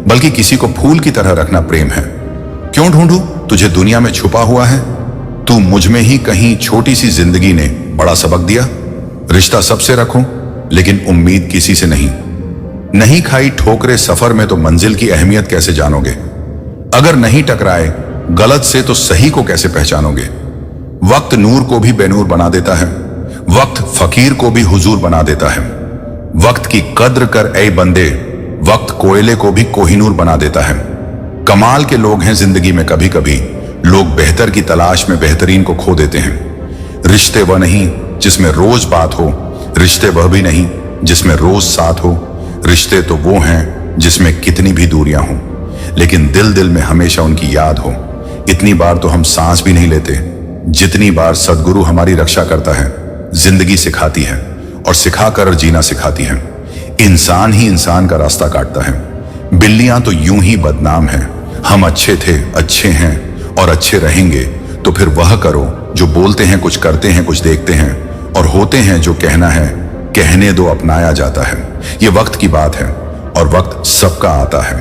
बल्कि किसी को फूल की तरह रखना प्रेम है। क्यों ढूंढूं तुझे दुनिया में छुपा हुआ है, तू मुझ में ही कहीं। छोटी सी जिंदगी ने बड़ा सबक दिया। रिश्ता सबसे रखो, लेकिन उम्मीद किसी से नहीं। नहीं खाई ठोकरे सफर में तो मंजिल की अहमियत कैसे जानोगे। अगर नहीं टकराए गलत से तो सही को कैसे पहचानोगे। वक्त नूर को भी बेनूर बना देता है, वक्त फकीर को भी हुजूर बना देता है। वक्त की कद्र कर ऐ बंदे, वक्त कोयले को भी कोहिनूर बना देता है। कमाल के लोग हैं जिंदगी में कभी कभी, लोग बेहतर की तलाश में बेहतरीन को खो देते हैं। रिश्ते वह नहीं जिसमें रोज बात हो, रिश्ते वह भी नहीं जिसमें रोज साथ हो। रिश्ते तो वो हैं जिसमें कितनी भी दूरियां हों, लेकिन दिल दिल में हमेशा उनकी याद हो। इतनी बार तो हम सांस भी नहीं लेते जितनी बार सदगुरु हमारी रक्षा करता है। जिंदगी सिखाती है और सिखाकर जीना सिखाती है। इंसान ही इंसान का रास्ता काटता है। बिल्लियां तो यूं ही बदनाम हैं। हम अच्छे थे, अच्छे हैं और अच्छे रहेंगे, तो फिर वह करो जो बोलते हैं, कुछ करते हैं, कुछ देखते हैं, और होते हैं जो कहना है कहने दो, अपनाया जाता है। ये वक्त की बात है और वक्त सबका आता है।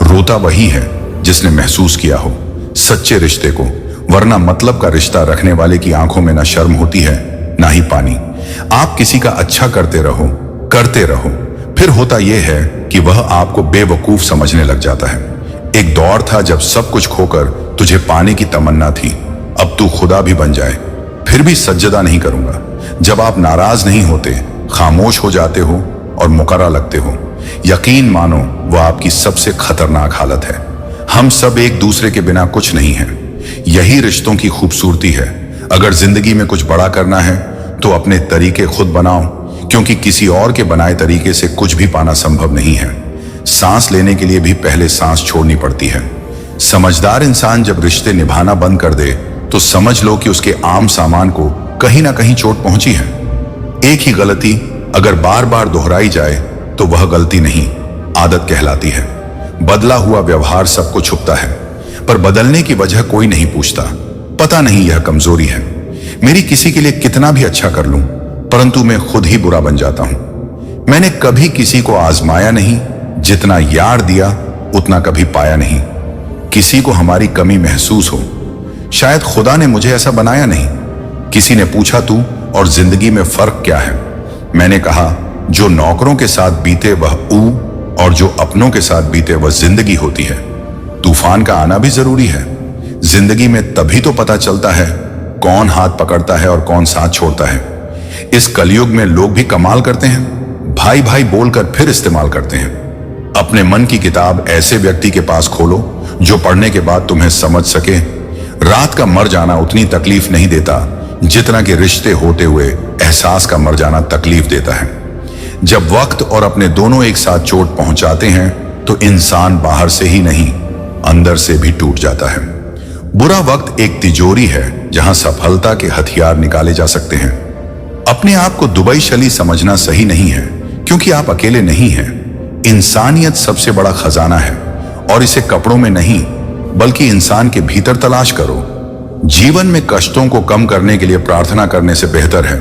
रोता वही है जिसने महसूस किया हो सच्चे रिश्ते को, वरना मतलब का रिश्ता रखने वाले की आंखों में ना शर्म होती है ना ही पानी। आप किसी का अच्छा करते रहो, फिर होता यह है कि वह आपको बेवकूफ समझने लग जाता है। एक दौर था जब सब कुछ खोकर तुझे पाने की तमन्ना थी, अब तू खुदा भी बन जाए फिर भी सज्जदा नहीं करूंगा। जब आप नाराज नहीं होते, खामोश हो जाते हो और मुकर्रा लगते हो, यकीन मानो वह आपकी सबसे खतरनाक हालत है। हम सब एक दूसरे के बिना कुछ नहीं हैं। यही रिश्तों की खूबसूरती है। अगर जिंदगी में कुछ बड़ा करना है तो अपने तरीके खुद बनाओ, क्योंकि किसी और के बनाए तरीके से कुछ भी पाना संभव नहीं है। सांस लेने के लिए भी पहले सांस छोड़नी पड़ती है। समझदार इंसान जब रिश्ते निभाना बंद कर दे तो समझ लो कि उसके आम सामान को कहीं ना कहीं चोट पहुंची है। एक ही गलती अगर बार बार दोहराई जाए तो वह गलती नहीं, आदत कहलाती है। बदला हुआ व्यवहार सबको छुपता है, पर बदलने की वजह कोई नहीं पूछता। पता नहीं यह कमजोरी है। मेरी किसी के लिए कितना भी अच्छा कर लूं, परंतु मैं खुद ही बुरा बन जाता हूं। मैंने कभी किसी को आजमाया नहीं, जितना यार दिया उतना कभी पाया नहीं। किसी को हमारी कमी महसूस हो, शायद खुदा ने मुझे ऐसा बनाया नहीं। किसी ने पूछा तू और जिंदगी में फर्क क्या है? मैंने कहा जो नौकरों के साथ बीते वह ऊ, और जो अपनों के साथ बीते वह जिंदगी होती है। तूफान का आना भी जरूरी है। जिंदगी में तभी तो पता चलता है कौन हाथ पकड़ता है और कौन साथ छोड़ता है। इस कलयुग में लोग भी कमाल करते हैं, भाई भाई बोलकर फिर इस्तेमाल करते हैं। अपने मन की किताब ऐसे व्यक्ति के पास खोलो जो पढ़ने के बाद तुम्हें समझ सके। रात का मर जाना उतनी तकलीफ नहीं देता जितना कि रिश्ते होते हुए एहसास का मर जाना तकलीफ देता है। जब वक्त और अपने दोनों एक साथ चोट पहुंचाते हैं तो इंसान बाहर से ही नहीं अंदर से भी टूट जाता है। बुरा वक्त एक तिजोरी है जहां सफलता के हथियार निकाले जा सकते हैं। अपने आप को दुबई शली समझना सही नहीं है, क्योंकि आप अकेले नहीं हैं। इंसानियत सबसे बड़ा खजाना है और इसे कपड़ों में नहीं बल्कि इंसान के भीतर तलाश करो। जीवन में कष्टों को कम करने के लिए प्रार्थना करने से बेहतर है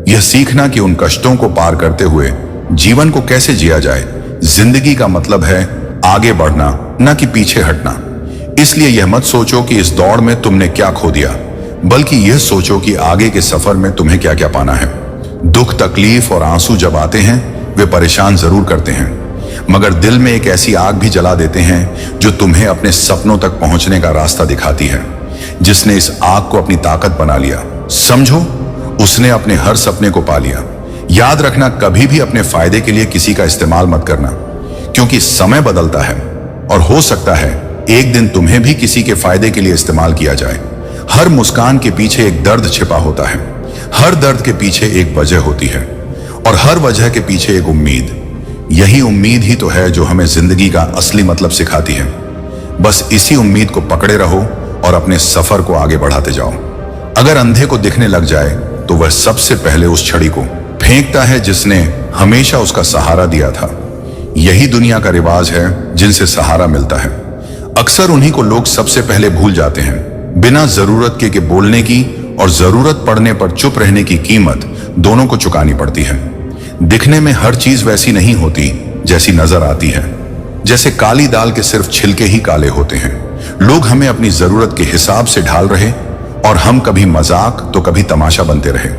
यह सीखना कि उन कष्टों को पार करते हुए जीवन को कैसे जिया जाए। जिंदगी का मतलब है आगे बढ़ना, न कि पीछे हटना। इसलिए यह मत सोचो कि इस दौड़ में तुमने क्या खो दिया, बल्कि यह सोचो कि आगे के सफर में तुम्हें क्या क्या पाना है। दुख, तकलीफ और आंसू जब आते हैं वे परेशान जरूर करते हैं, मगर दिल में एक ऐसी आग भी जला देते हैं जो तुम्हें अपने सपनों तक पहुंचने का रास्ता दिखाती है। जिसने इस आग को अपनी ताकत बना लिया, समझो उसने अपने हर सपने को पा लिया। याद रखना, कभी भी अपने फायदे के लिए किसी का इस्तेमाल मत करना, क्योंकि समय बदलता है और हो सकता है एक दिन तुम्हें भी किसी के फायदे के लिए इस्तेमाल किया जाए। हर मुस्कान के पीछे एक दर्द छिपा होता है, हर दर्द के पीछे एक वजह होती है और हर वजह के पीछे एक उम्मीद। यही उम्मीद ही तो है जो हमें जिंदगी का असली मतलब सिखाती है। बस इसी उम्मीद को पकड़े रहो और अपने सफर को आगे बढ़ाते जाओ। अगर अंधे को दिखने लग जाए तो वह सबसे पहले उस छड़ी को फेंकता है जिसने हमेशा उसका सहारा दिया था। यही दुनिया का रिवाज है जिनसे सहारा मिलता है। अक्सर उन्हीं को लोग सबसे पहले भूल जाते हैं। बिना जरूरत के बोलने की और जरूरत पड़ने पर चुप रहने की कीमत दोनों को चुकानी पड़ती है। दिखने में हर चीज वैसी नहीं होती जैसी नजर आती है। जैसे काली दाल के सिर्फ छिलके ही काले होते हैं। लोग हमें अपनी जरूरत के हिसाब से ढाल रहे और हम कभी मजाक तो कभी तमाशा बनते रहे।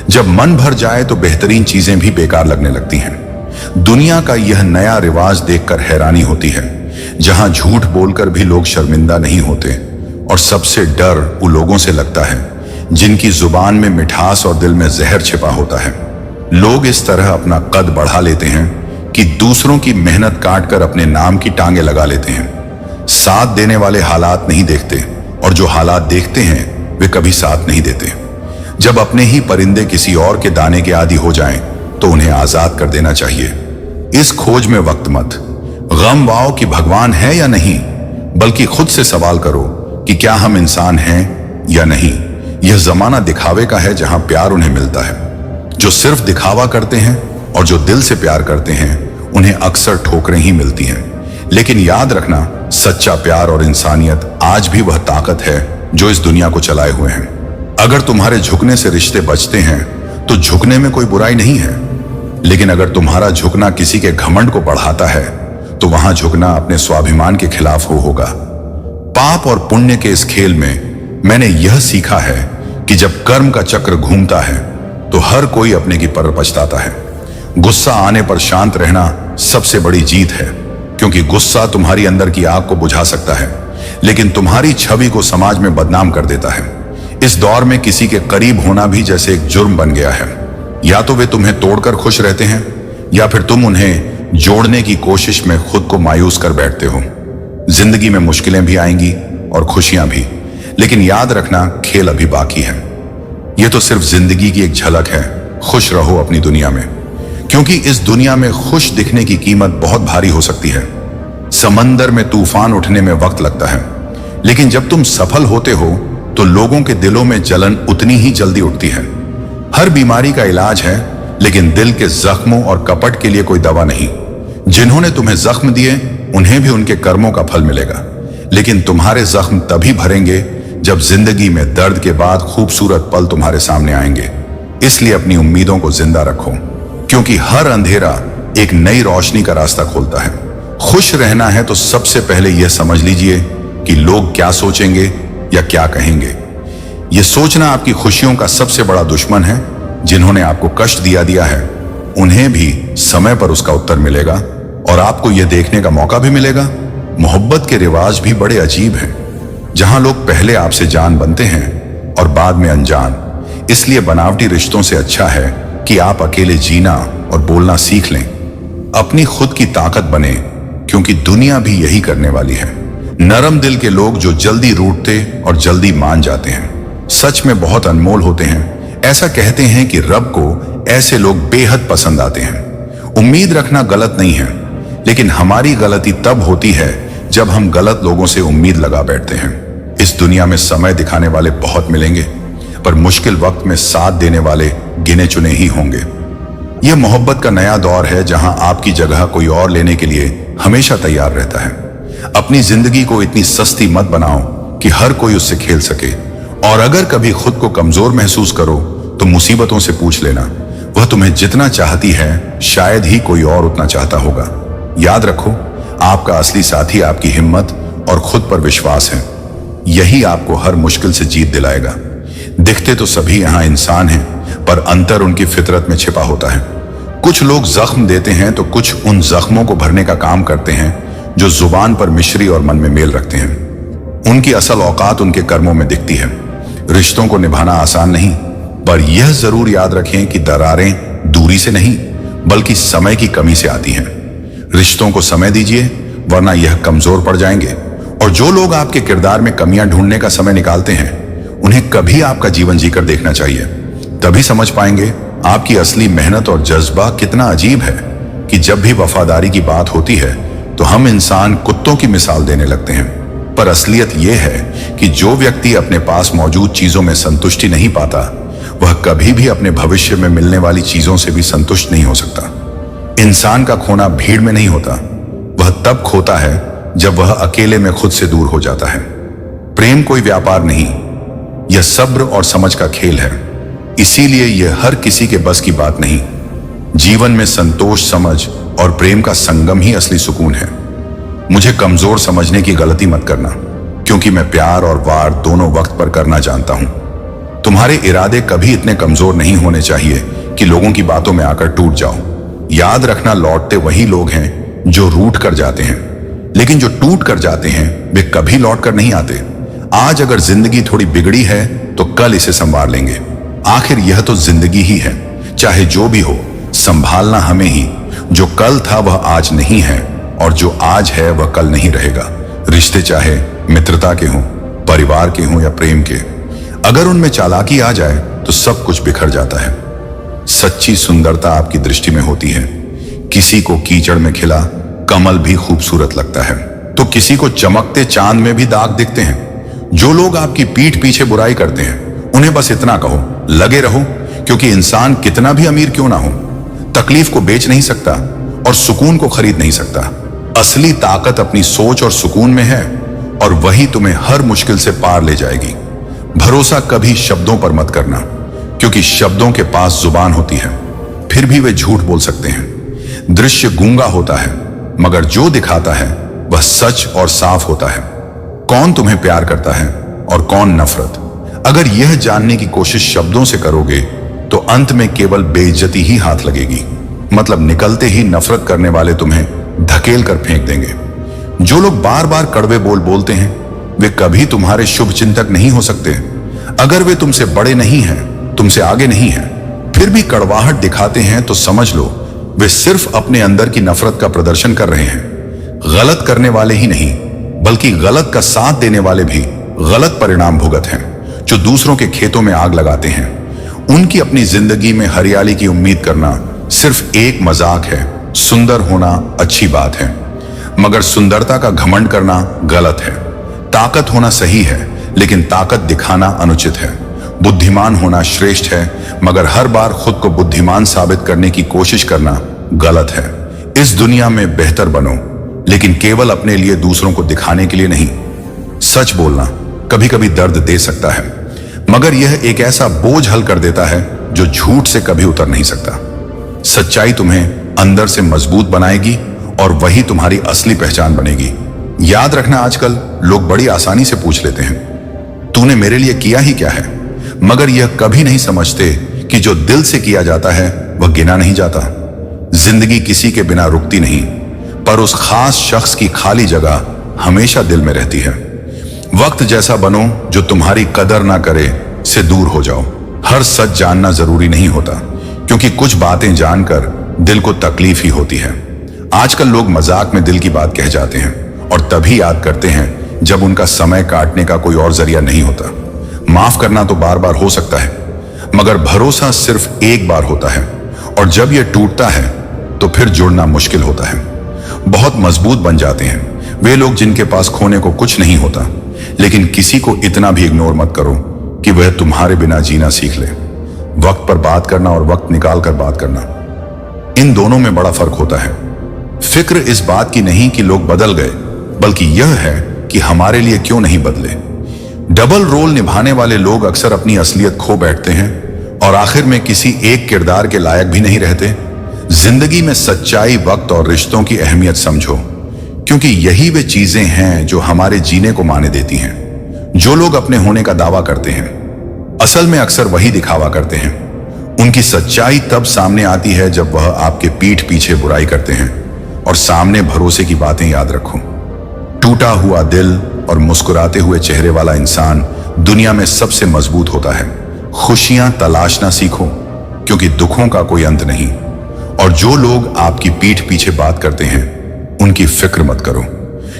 जब मन भर जाए तो बेहतरीन चीजें भी बेकार लगने लगती हैं। दुनिया का यह नया रिवाज देखकर हैरानी होती है, जहां झूठ बोलकर भी लोग शर्मिंदा नहीं होते। और सबसे डर उन लोगों से लगता है जिनकी जुबान में मिठास और दिल में जहर छिपा होता है। लोग इस तरह अपना कद बढ़ा लेते हैं कि दूसरों की मेहनत काटकर अपने नाम की टांगे लगा लेते हैं। साथ देने वाले हालात नहीं देखते और जो हालात देखते हैं वे कभी साथ नहीं देते। जब अपने ही परिंदे किसी और के दाने के आदी हो जाएं, तो उन्हें आजाद कर देना चाहिए। इस खोज में वक्त मत गम वाओ कि भगवान है या नहीं, बल्कि खुद से सवाल करो कि क्या हम इंसान हैं या नहीं। यह जमाना दिखावे का है जहां प्यार उन्हें मिलता है जो सिर्फ दिखावा करते हैं, और जो दिल से प्यार करते हैं उन्हें अक्सर ठोकरें ही मिलती हैं। लेकिन याद रखना, सच्चा प्यार और इंसानियत आज भी वह ताकत है जो इस दुनिया को चलाए हुए हैं। अगर तुम्हारे झुकने से रिश्ते बचते हैं तो झुकने में कोई बुराई नहीं है, लेकिन अगर तुम्हारा झुकना किसी के घमंड को बढ़ाता है तो वहां झुकना अपने स्वाभिमान के खिलाफ होगा। पाप और पुण्य के इस खेल में मैंने यह सीखा है कि जब कर्म का चक्र घूमता है तो हर कोई अपने की पर पछताता है। गुस्सा आने पर शांत रहना सबसे बड़ी जीत है, क्योंकि गुस्सा तुम्हारी अंदर की आग को बुझा सकता है, लेकिन तुम्हारी छवि को समाज में बदनाम कर देता है। इस दौर में किसी के करीब होना भी जैसे एक जुर्म बन गया है। या तो वे तुम्हें तोड़कर खुश रहते हैं, या फिर तुम उन्हें जोड़ने की कोशिश में खुद को मायूस कर बैठते हो। जिंदगी में मुश्किलें भी आएंगी और खुशियां भी, लेकिन याद रखना, खेल अभी बाकी है। यह तो सिर्फ जिंदगी की एक झलक है। खुश रहो अपनी दुनिया में, क्योंकि इस दुनिया में खुश दिखने की कीमत बहुत भारी हो सकती है। समंदर में तूफान उठने में वक्त लगता है, लेकिन जब तुम सफल होते हो तो लोगों के दिलों में जलन उतनी ही जल्दी उठती है। हर बीमारी का इलाज है, लेकिन दिल के जख्मों और कपट के लिए कोई दवा नहीं। जिन्होंने तुम्हें जख्म दिए उन्हें भी उनके कर्मों का फल मिलेगा, लेकिन तुम्हारे जख्म तभी भरेंगे जब जिंदगी में दर्द के बाद खूबसूरत पल तुम्हारे सामने आएंगे। इसलिए अपनी उम्मीदों को जिंदा रखो, क्योंकि हर अंधेरा एक नई रोशनी का रास्ता खोलता है। खुश रहना है तो सबसे पहले यह समझ लीजिए कि लोग क्या सोचेंगे या क्या कहेंगे। यह सोचना आपकी खुशियों का सबसे बड़ा दुश्मन है। जिन्होंने आपको कष्ट दिया है उन्हें भी समय पर उसका उत्तर मिलेगा, और आपको यह देखने का मौका भी मिलेगा। मोहब्बत के रिवाज भी बड़े अजीब हैं, जहां लोग पहले आपसे जान बनते हैं और बाद में अनजान। इसलिए बनावटी रिश्तों से अच्छा है कि आप अकेले जीना और बोलना सीख लें। अपनी खुद की ताकत बने, क्योंकि दुनिया भी यही करने वाली है। नरम दिल के लोग जो जल्दी रूठते और जल्दी मान जाते हैं, सच में बहुत अनमोल होते हैं। ऐसा कहते हैं कि रब को ऐसे लोग बेहद पसंद आते हैं। उम्मीद रखना गलत नहीं है, लेकिन हमारी गलती तब होती है जब हम गलत लोगों से उम्मीद लगा बैठते हैं। इस दुनिया में समय दिखाने वाले बहुत मिलेंगे, पर मुश्किल वक्त में साथ देने वाले गिने चुने ही होंगे। यह मोहब्बत का नया दौर है जहां आपकी जगह कोई और लेने के लिए हमेशा तैयार रहता है। अपनी जिंदगी को इतनी सस्ती मत बनाओ कि हर कोई उससे खेल सके। और अगर कभी खुद को कमजोर महसूस करो तो मुसीबतों से पूछ लेना, वह तुम्हें जितना चाहती है शायद ही कोई और उतना चाहता होगा। याद रखो, आपका असली साथी आपकी हिम्मत और खुद पर विश्वास है। यही आपको हर मुश्किल से जीत दिलाएगा। दिखते तो सभी यहाँ इंसान हैं, पर अंतर उनकी फितरत में छिपा होता है। कुछ लोग जख्म देते हैं तो कुछ उन जख्मों को भरने का काम करते हैं जो जुबान पर मिश्री और मन में मेल रखते हैं। उनकी असल औकात उनके कर्मों में दिखती है। रिश्तों को निभाना आसान नहीं, पर यह जरूर याद रखें कि दरारें दूरी से नहीं बल्कि समय की कमी से आती हैं। रिश्तों को समय दीजिए, वरना यह कमजोर पड़ जाएंगे। और जो लोग आपके किरदार में कमियां ढूंढने का समय निकालते हैं, उन्हें कभी आपका जीवन जीकर देखना चाहिए। तभी समझ पाएंगे आपकी असली मेहनत और जज्बा कितना अजीब है कि जब भी वफादारी की बात होती है तो हम इंसान कुत्तों की मिसाल देने लगते हैं। पर असलियत यह है कि जो व्यक्ति अपने पास मौजूद चीजों में संतुष्टि नहीं पाता, वह कभी भी अपने भविष्य में मिलने वाली चीजों से भी संतुष्ट नहीं हो सकता। इंसान का खोना भीड़ में नहीं होता, वह तब खोता है जब वह अकेले में खुद से दूर हो जाता है। प्रेम कोई व्यापार नहीं, यह सब्र और समझ का खेल है। इसीलिए यह हर किसी के बस की बात नहीं। जीवन में संतोष, समझ और प्रेम का संगम ही असली सुकून है। मुझे कमजोर समझने की गलती मत करना, क्योंकि मैं प्यार और वार दोनों वक्त पर करना जानता हूं। तुम्हारे इरादे कभी इतने कमजोर नहीं होने चाहिए कि लोगों की बातों में आकर टूट जाओ। याद रखना, लौटते वही लोग हैं जो रूठ कर जाते हैं, लेकिन जो टूट कर जाते हैं वे कभी लौट कर नहीं आते। आज अगर जिंदगी थोड़ी बिगड़ी है तो कल इसे संभाल लेंगे। आखिर यह तो जिंदगी ही है। चाहे जो भी हो, संभालना हमें ही। जो कल था वह आज नहीं है, और जो आज है वह कल नहीं रहेगा। रिश्ते चाहे मित्रता के हों, परिवार के हों या प्रेम के, अगर उनमें चालाकी आ जाए तो सब कुछ बिखर जाता है। सच्ची सुंदरता आपकी दृष्टि में होती है। किसी को कीचड़ में खिला कमल भी खूबसूरत लगता है, तो किसी को चमकते चांद में भी दाग दिखते हैं। जो लोग आपकी पीठ पीछे बुराई करते हैं, उन्हें बस इतना कहो, लगे रहो, क्योंकि इंसान कितना भी अमीर क्यों ना हो, तकलीफ को बेच नहीं सकता और सुकून को खरीद नहीं सकता। असली ताकत अपनी सोच और सुकून में है, और वही तुम्हें हर मुश्किल से पार ले जाएगी। भरोसा कभी शब्दों पर मत करना, क्योंकि शब्दों के पास जुबान होती है, फिर भी वे झूठ बोल सकते हैं। दृश्य गूंगा होता है, मगर जो दिखाता है वह सच और साफ होता है। कौन तुम्हें प्यार करता है और कौन नफरत, अगर यह जानने की कोशिश शब्दों से करोगे तो अंत में केवल बेइज्जती ही हाथ लगेगी। मतलब निकलते ही नफरत करने वाले तुम्हें धकेल कर फेंक देंगे। जो लोग बार बार कड़वे बोल बोलते हैं, वे कभी तुम्हारे शुभ चिंतक नहीं हो सकते। अगर वे तुमसे बड़े नहीं हैं, तुमसे आगे नहीं हैं, फिर भी कड़वाहट दिखाते हैं, तो समझ लो वे सिर्फ अपने अंदर की नफरत का प्रदर्शन कर रहे हैं। गलत करने वाले ही नहीं, बल्कि गलत का साथ देने वाले भी गलत परिणाम भुगत हैं। जो दूसरों के खेतों में आग लगाते हैं, उनकी अपनी जिंदगी में हरियाली की उम्मीद करना सिर्फ एक मजाक है। सुंदर होना अच्छी बात है, मगर सुंदरता का घमंड करना गलत है। ताकत होना सही है, लेकिन ताकत दिखाना अनुचित है। बुद्धिमान होना श्रेष्ठ है, मगर हर बार खुद को बुद्धिमान साबित करने की कोशिश करना गलत है। इस दुनिया में बेहतर बनो, लेकिन केवल अपने लिए, दूसरों को दिखाने के लिए नहीं। सच बोलना कभी कभी दर्द दे सकता है, मगर यह एक ऐसा बोझ हल कर देता है जो झूठ से कभी उतर नहीं सकता। सच्चाई तुम्हें अंदर से मजबूत बनाएगी, और वही तुम्हारी असली पहचान बनेगी। याद रखना, आजकल लोग बड़ी आसानी से पूछ लेते हैं, तूने मेरे लिए किया ही क्या है, मगर यह कभी नहीं समझते कि जो दिल से किया जाता है वह गिना नहीं जाता। जिंदगी किसी के बिना रुकती नहीं, पर उस खास शख्स की खाली जगह हमेशा दिल में रहती है। वक्त जैसा बनो, जो तुम्हारी कदर ना करे से दूर हो जाओ। हर सच जानना जरूरी नहीं होता, क्योंकि कुछ बातें जानकर दिल को तकलीफ ही होती है। आजकल लोग मजाक में दिल की बात कह जाते हैं, और तभी याद करते हैं जब उनका समय काटने का कोई और जरिया नहीं होता। माफ करना तो बार बार हो सकता है, मगर भरोसा सिर्फ एक बार होता है, और जब यह टूटता है तो फिर जुड़ना मुश्किल होता है। बहुत मजबूत बन जाते हैं वे लोग जिनके पास खोने को कुछ नहीं होता। लेकिन किसी को इतना भी इग्नोर मत करो कि वह तुम्हारे बिना जीना सीख ले। वक्त पर बात करना और वक्त निकाल कर बात करना, इन दोनों में बड़ा फर्क होता है। फिक्र इस बात की नहीं कि लोग बदल गए, बल्कि यह है कि हमारे लिए क्यों नहीं बदले। डबल रोल निभाने वाले लोग अक्सर अपनी असलियत खो बैठते हैं और आखिर में किसी एक किरदार के लायक भी नहीं रहते। जिंदगी में सच्चाई, वक्त और रिश्तों की अहमियत समझो, क्योंकि यही वे चीजें हैं जो हमारे जीने को माने देती हैं। जो लोग अपने होने का दावा करते हैं, असल में अक्सर वही दिखावा करते हैं। उनकी सच्चाई तब सामने आती है जब वह आपके पीठ पीछे बुराई करते हैं और सामने भरोसे की बातें याद रखो। टूटा हुआ दिल और मुस्कुराते हुए चेहरे वाला इंसान दुनिया में सबसे मजबूत होता है। खुशियां तलाशना सीखो, क्योंकि दुखों का कोई अंत नहीं। और जो लोग आपकी पीठ पीछे बात करते हैं, उनकी फिक्र मत करो,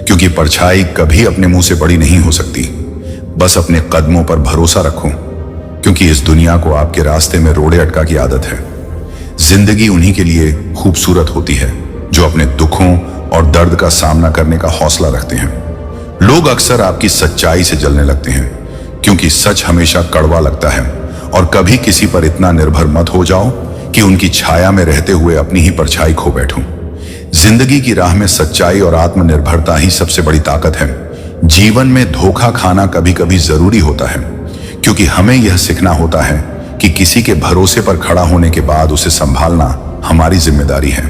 क्योंकि परछाई कभी अपने मुंह से बड़ी नहीं हो सकती। बस अपने कदमों पर भरोसा रखो, क्योंकि इस दुनिया को आपके रास्ते में रोड़े अटका की आदत है। जिंदगी उन्हीं के लिए खूबसूरत होती है जो अपने दुखों और दर्द का सामना करने का हौसला रखते हैं। लोग अक्सर आपकी सच्चाई से जलने लगते हैं, क्योंकि सच हमेशा कड़वा लगता है। और कभी किसी पर इतना निर्भर मत हो जाओ कि उनकी छाया में रहते हुए अपनी ही परछाई खो बैठो। जिंदगी की राह में सच्चाई और आत्मनिर्भरता ही सबसे बड़ी ताकत है। जीवन में धोखा खाना कभी कभी जरूरी होता है, क्योंकि हमें यह सीखना होता है कि किसी के भरोसे पर खड़ा होने के बाद उसे संभालना हमारी जिम्मेदारी है।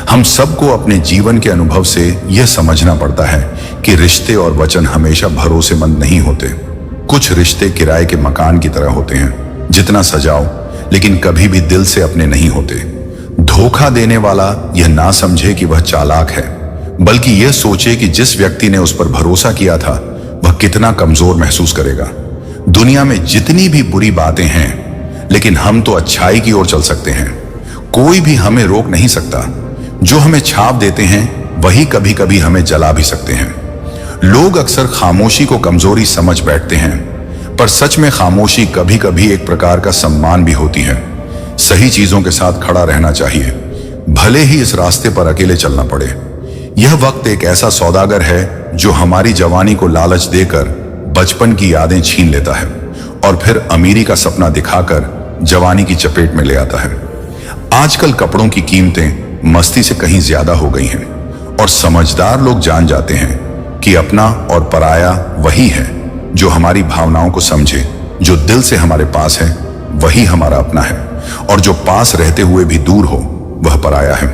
हम सबको अपने जीवन के अनुभव से यह समझना पड़ता है कि रिश्ते और वचन हमेशा भरोसेमंद नहीं होते। कुछ रिश्ते किराए के मकान की तरह होते हैं, जितना सजाओ लेकिन कभी भी दिल से अपने नहीं होते। धोखा देने वाला यह ना समझे कि वह चालाक है, बल्कि यह सोचे कि जिस व्यक्ति ने उस पर भरोसा किया था वह कितना कमजोर महसूस करेगा। दुनिया में जितनी भी बुरी बातें हैं, लेकिन हम तो अच्छाई की ओर चल सकते हैं। कोई भी हमें रोक नहीं सकता। जो हमें छाप देते हैं वही कभी कभी हमें जला भी सकते हैं। लोग अक्सर खामोशी को कमजोरी समझ बैठते हैं, पर सच में खामोशी कभी कभी एक प्रकार का सम्मान भी होती है। सही चीजों के साथ खड़ा रहना चाहिए, भले ही इस रास्ते पर अकेले चलना पड़े। यह वक्त एक ऐसा सौदागर है जो हमारी जवानी को लालच देकर बचपन की यादें छीन लेता है और फिर अमीरी का सपना दिखाकर जवानी की चपेट में ले आता है। आजकल कपड़ों की कीमतें मस्ती से कहीं ज्यादा हो गई हैं और समझदार लोग जान जाते हैं कि अपना और पराया वही है जो हमारी भावनाओं को समझे। जो दिल से हमारे पास है वही हमारा अपना है, और जो पास रहते हुए भी दूर हो वह पराया है।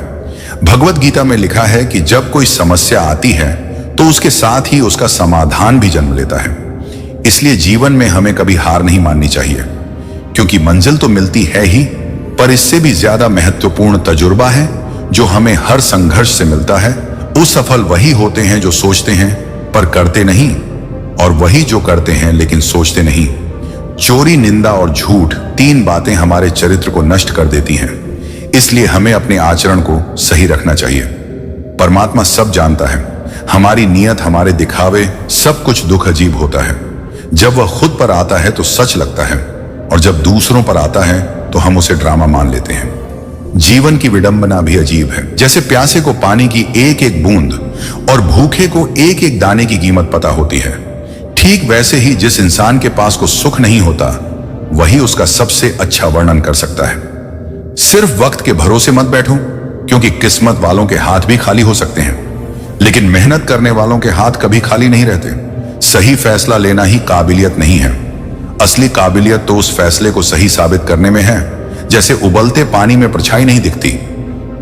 भगवत गीता में लिखा है कि जब कोई समस्या आती है तो उसके साथ ही उसका समाधान भी जन्म लेता है। इसलिए जीवन में हमें कभी हार नहीं माननी चाहिए, क्योंकि मंजिल तो मिलती है ही, पर इससे भी ज्यादा महत्वपूर्ण तजुर्बा है जो हमें हर संघर्ष से मिलता है। उस सफल वही होते हैं जो सोचते हैं पर करते नहीं, और वही जो करते हैं लेकिन सोचते नहीं। चोरी, निंदा और झूठ, तीन बातें हमारे चरित्र को नष्ट कर देती हैं। इसलिए हमें अपने आचरण को सही रखना चाहिए। परमात्मा सब जानता है, हमारी नीयत, हमारे दिखावे, सब कुछ दुख अजीब होता है। जब वह खुद पर आता है तो सच लगता है, और जब दूसरों पर आता है तो हम उसे ड्रामा मान लेते हैं। जीवन की विडंबना भी अजीब है। जैसे प्यासे को पानी की एक एक बूंद और भूखे को एक एक दाने की कीमत पता होती है, ठीक वैसे ही जिस इंसान के पास को सुख नहीं होता वही उसका सबसे अच्छा वर्णन कर सकता है। सिर्फ वक्त के भरोसे मत बैठो, क्योंकि किस्मत वालों के हाथ भी खाली हो सकते हैं, लेकिन मेहनत करने वालों के हाथ कभी खाली नहीं रहते। सही फैसला लेना ही काबिलियत नहीं है। असली काबिलियत तो उस फैसले को सही साबित करने में है। जैसे उबलते पानी में परछाई नहीं दिखती,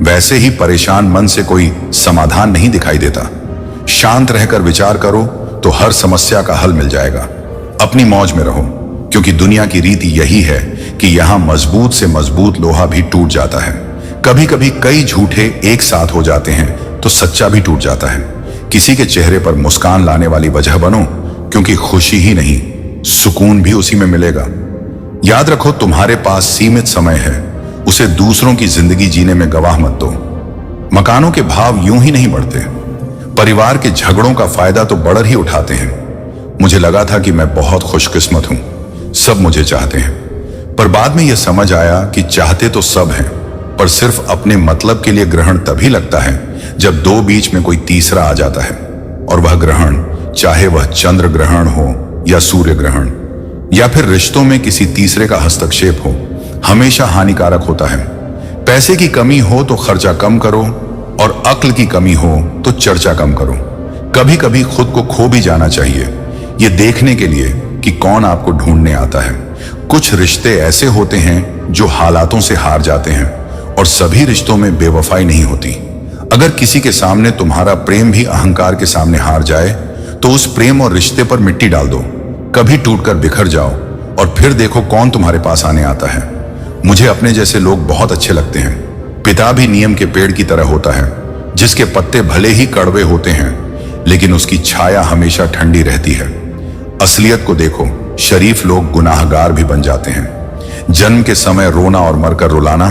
वैसे ही परेशान मन से कोई समाधान नहीं दिखाई देता। शांत रहकर विचार करो तो हर समस्या का हल मिल जाएगा। अपनी मौज में रहो, क्योंकि दुनिया की रीति यही है कि यहां मजबूत से मजबूत लोहा भी टूट जाता है। कभी कभी कई झूठे एक साथ हो जाते हैं तो सच्चा भी टूट जाता है। किसी के चेहरे पर मुस्कान लाने वाली वजह बनो, क्योंकि खुशी ही नहीं सुकून भी उसी में मिलेगा। याद रखो, तुम्हारे पास सीमित समय है, उसे दूसरों की जिंदगी जीने में गवाह मत दो। मकानों के भाव यूं ही नहीं बढ़ते, परिवार के झगड़ों का फायदा तो बढ़र ही उठाते हैं। मुझे लगा था कि मैं बहुत खुशकिस्मत हूं, सब मुझे चाहते हैं, पर बाद में यह समझ आया कि चाहते तो सब हैं, पर सिर्फ अपने मतलब के लिए ग्रहण तभी लगता है जब दो बीच में कोई तीसरा आ जाता है। और वह ग्रहण, चाहे वह चंद्र ग्रहण हो या सूर्य ग्रहण, या फिर रिश्तों में किसी तीसरे का हस्तक्षेप हो, हमेशा हानिकारक होता है। पैसे की कमी हो तो खर्चा कम करो, और अक्ल की कमी हो तो चर्चा कम करो। कभी कभी खुद को खो भी जाना चाहिए, ये देखने के लिए कि कौन आपको ढूंढने आता है। कुछ रिश्ते ऐसे होते हैं जो हालातों से हार जाते हैं, और सभी रिश्तों में बेवफाई नहीं होती। अगर किसी के सामने तुम्हारा प्रेम भी अहंकार के सामने हार जाए, तो उस प्रेम और रिश्ते पर मिट्टी डाल दो। कभी टूटकर बिखर जाओ और फिर देखो कौन तुम्हारे पास आने आता है। मुझे अपने जैसे लोग बहुत अच्छे लगते हैं। पिता भी नीम के पेड़ की तरह होता है, जिसके पत्ते भले ही कड़वे होते हैं, लेकिन उसकी छाया हमेशा ठंडी रहती है। असलियत को देखो, शरीफ लोग गुनाहगार भी बन जाते हैं। जन्म के समय रोना और मरकर रुलाना,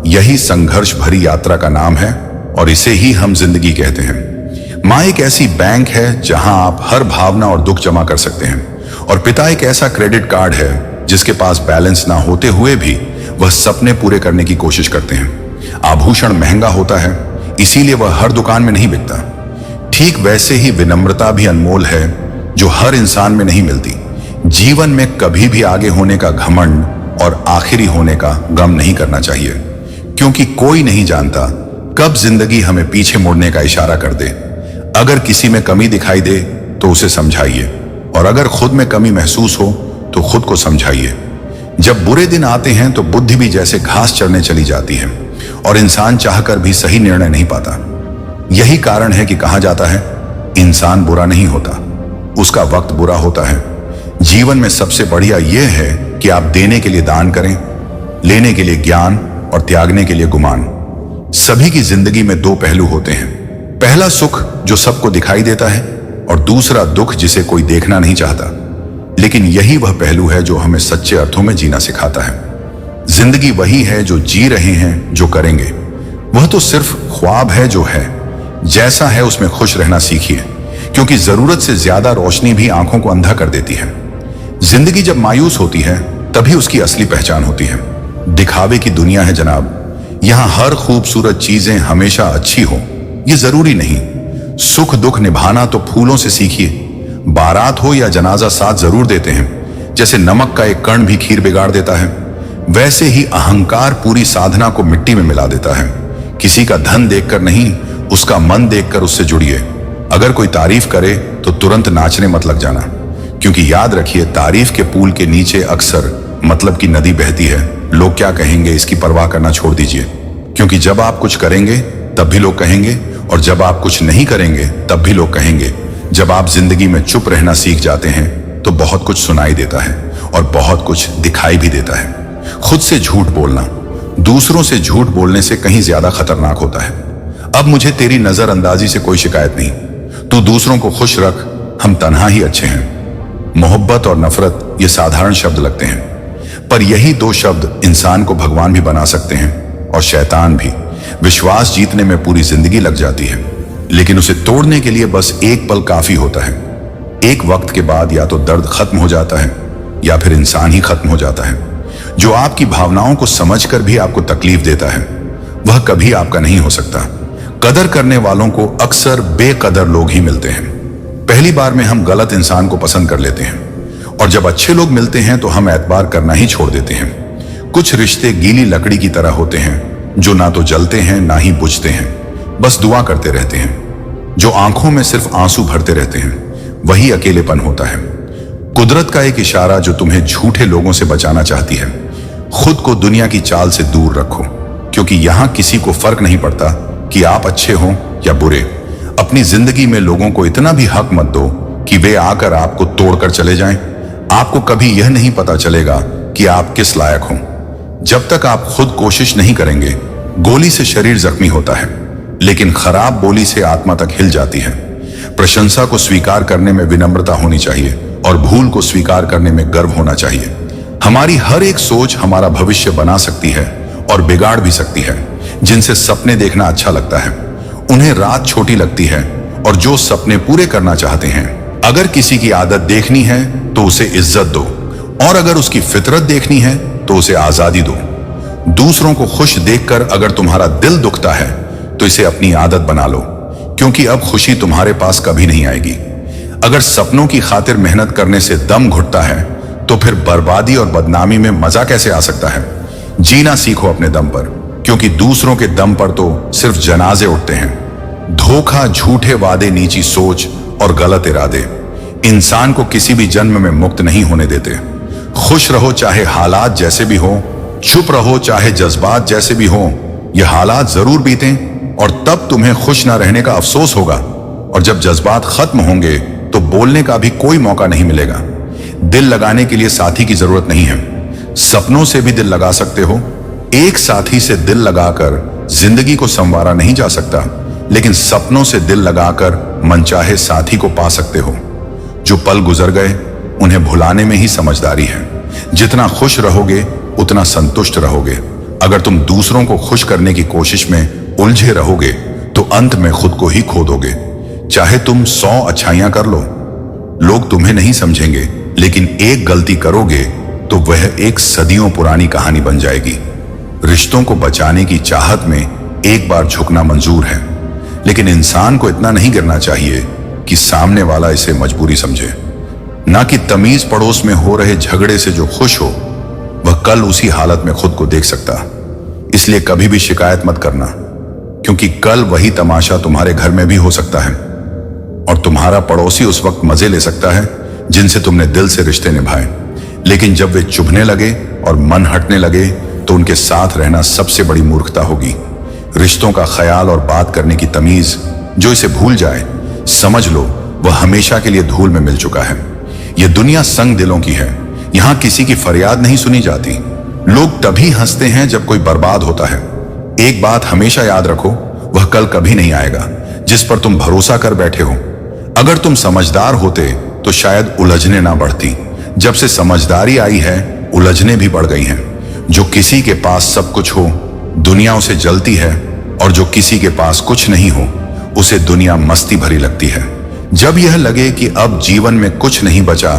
यही संघर्ष भरी यात्रा का नाम है, और इसे ही हम जिंदगी कहते हैं। माँ एक ऐसी बैंक है जहां आप हर भावना और दुख जमा कर सकते हैं, और पिता एक ऐसा क्रेडिट कार्ड है जिसके पास बैलेंस ना होते हुए भी वह सपने पूरे करने की कोशिश करते हैं। आभूषण महंगा होता है, इसीलिए वह हर दुकान में नहीं बिकता। ठीक वैसे ही विनम्रता भी अनमोल है, जो हर इंसान में नहीं मिलती। जीवन में कभी भी आगे होने का घमंड और आखिरी होने का गम नहीं करना चाहिए, क्योंकि कोई नहीं जानता कब जिंदगी हमें पीछे मुड़ने का इशारा कर दे। अगर किसी में कमी दिखाई दे तो उसे समझाइए, और अगर खुद में कमी महसूस हो तो खुद को समझाइए। जब बुरे दिन आते हैं तो बुद्धि भी जैसे घास चढ़ने चली जाती है, और इंसान चाहकर भी सही निर्णय नहीं पाता। यही कारण है कि कहा जाता है, इंसान बुरा नहीं होता, उसका वक्त बुरा होता है। जीवन में सबसे बढ़िया यह है कि आप देने के लिए दान करें, लेने के लिए ज्ञान और त्यागने के लिए गुमान। सभी की जिंदगी में दो पहलू होते हैं, पहला सुख जो सबको दिखाई देता है, और दूसरा दुख जिसे कोई देखना नहीं चाहता। लेकिन यही वह पहलू है जो हमें सच्चे अर्थों में जीना सिखाता है। जिंदगी वही है जो जी रहे हैं, जो करेंगे। वह तो सिर्फ ख्वाब है जो है। जैसा है उसमें खुश रहना सीखिए, क्योंकि जरूरत से ज्यादा रोशनी भी आंखों को अंधा कर देती है। जिंदगी जब मायूस होती है तभी उसकी असली पहचान होती है। दिखावे की दुनिया है जनाब, यहां हर खूबसूरत चीजें हमेशा अच्छी हो ये जरूरी नहीं। सुख दुख निभाना तो फूलों से सीखिए। बारात हो या जनाजा साथ जरूर देते हैं। जैसे नमक का एक कण भी खीर बिगाड़ देता है, वैसे ही अहंकार पूरी साधना को मिट्टी में मिला देता है। किसी का धन देखकर नहीं, उसका मन देखकर उससे जुड़िए। अगर कोई तारीफ करे तो तुरंत नाचने मत लग जाना, क्योंकि याद रखिए, तारीफ के पुल के नीचे अक्सर मतलब की नदी बहती है। लोग क्या कहेंगे इसकी परवाह करना छोड़ दीजिए, क्योंकि जब आप कुछ करेंगे तब भी लोग कहेंगे, और जब आप कुछ नहीं करेंगे तब भी लोग कहेंगे। जब आप जिंदगी में चुप रहना सीख जाते हैं तो बहुत कुछ सुनाई देता है, और बहुत कुछ दिखाई भी देता है। खुद से झूठ बोलना दूसरों से झूठ बोलने से कहीं ज्यादा खतरनाक होता है। अब मुझे तेरी नजरअंदाजी से कोई शिकायत नहीं, तू दूसरों को खुश रख, हम तन्हा ही अच्छे हैं। मोहब्बत और नफरत ये साधारण शब्द लगते हैं, पर यही दो शब्द इंसान को भगवान भी बना सकते हैं, और शैतान भी। विश्वास जीतने में पूरी जिंदगी लग जाती है, लेकिन उसे तोड़ने के लिए बस एक पल काफी होता है। एक वक्त के बाद या तो दर्द खत्म हो जाता है, या फिर इंसान ही खत्म हो जाता है। जो आपकी भावनाओं को समझकर भी आपको तकलीफ देता है, वह कभी आपका नहीं हो सकता। कदर करने वालों को अक्सर बेकदर लोग ही मिलते हैं। पहली बार में हम गलत इंसान को पसंद कर लेते हैं, और जब अच्छे लोग मिलते हैं तो हम एतबार करना ही छोड़ देते हैं। कुछ रिश्ते गीली लकड़ी की तरह होते हैं, जो ना तो जलते हैं ना ही बुझते हैं, बस दुआ करते रहते हैं। जो आंखों में सिर्फ आंसू भरते रहते हैं, वही अकेलेपन होता है। कुदरत का एक इशारा जो तुम्हें झूठे लोगों से बचाना चाहती है। खुद को दुनिया की चाल से दूर रखो, क्योंकि यहां किसी को फर्क नहीं पड़ता कि आप अच्छे हों या बुरे। अपनी जिंदगी में लोगों को इतना भी हक मत दो कि वे आकर आपको तोड़कर चले जाएं। आपको कभी यह नहीं पता चलेगा कि आप किस लायक हों। जब तक आप खुद कोशिश नहीं करेंगे, गोली से शरीर जख्मी होता है, लेकिन खराब बोली से आत्मा तक हिल जाती है। प्रशंसा को स्वीकार करने में विनम्रता होनी चाहिए, और भूल को स्वीकार करने में गर्व होना चाहिए। हमारी हर एक सोच हमारा भविष्य बना सकती है और बिगाड़ भी सकती है। जिनसे सपने देखना अच्छा लगता है, उन्हें रात छोटी लगती है, और जो सपने पूरे करना चाहते हैं, अगर किसी की आदत देखनी है तो उसे इज्जत दो, और अगर उसकी फितरत देखनी है तो उसे आजादी दो। दूसरों को खुश देखकर अगर तुम्हारा दिल दुखता है तो इसे अपनी आदत बना लो, क्योंकि अब खुशी तुम्हारे पास कभी नहीं आएगी। अगर सपनों की खातिर मेहनत करने से दम घुटता है तो फिर बर्बादी और बदनामी में मजा कैसे आ सकता है? जीना सीखो अपने दम पर, क्योंकि दूसरों के दम पर तो सिर्फ जनाजे उठते हैं। धोखा, झूठे वादे, नीची सोच और गलत इरादे इंसान को किसी भी जन्म में मुक्त नहीं होने देते। खुश रहो चाहे हालात जैसे भी हो, चुप रहो चाहे जज्बात जैसे भी हो। यह हालात जरूर बीतें और तब तुम्हें खुश ना रहने का अफसोस होगा, और जब जज्बात खत्म होंगे तो बोलने का भी कोई मौका नहीं मिलेगा। दिल लगाने के लिए साथी की जरूरत नहीं है, सपनों से भी दिल लगा सकते हो। एक साथी से दिल लगाकर जिंदगी को संवारा नहीं जा सकता, लेकिन सपनों से दिल लगाकर मनचाहे साथी को पा सकते हो। जो पल गुजर गए उन्हें भुलाने में ही समझदारी है। जितना खुश रहोगे उतना संतुष्ट रहोगे। अगर तुम दूसरों को खुश करने की कोशिश में उलझे रहोगे तो अंत में खुद को ही खो दोगे। चाहे तुम 100 अच्छाइयां कर लो, लोग तुम्हें नहीं समझेंगे, लेकिन एक गलती करोगे तो वह एक सदियों पुरानी कहानी बन जाएगी। रिश्तों को बचाने की चाहत में एक बार झुकना मंजूर है, लेकिन इंसान को इतना नहीं गिरना चाहिए कि सामने वाला इसे मजबूरी समझे। ना कि तमीज पड़ोस में हो रहे झगड़े से जो खुश हो वह कल उसी हालत में खुद को देख सकता। इसलिए कभी भी शिकायत मत करना, क्योंकि कल वही तमाशा तुम्हारे घर में भी हो सकता है, और तुम्हारा पड़ोसी उस वक्त मजे ले सकता है जिनसे तुमने दिल से रिश्ते निभाए। लेकिन जब वे चुभने लगे और मन हटने लगे तो उनके साथ रहना सबसे बड़ी मूर्खता होगी। रिश्तों का ख्याल और बात करने की तमीज जो इसे भूल जाए, समझ लो वह हमेशा के लिए धूल में मिल चुका है। यह दुनिया संग दिलों की है, यहां किसी की फरियाद नहीं सुनी जाती। लोग तभी हंसते हैं जब कोई बर्बाद होता है। एक बात हमेशा याद रखो, वह कल कभी नहीं आएगा जिस पर तुम भरोसा कर बैठे हो। अगर तुम समझदार होते तो शायद उलझने ना बढ़ती। जब से समझदारी आई है, उलझने भी बढ़ गई हैं। जो किसी के पास सब कुछ हो, दुनिया उसे जलती है, और जो किसी के पास कुछ नहीं हो, उसे दुनिया मस्ती भरी लगती है। जब यह लगे कि अब जीवन में कुछ नहीं बचा,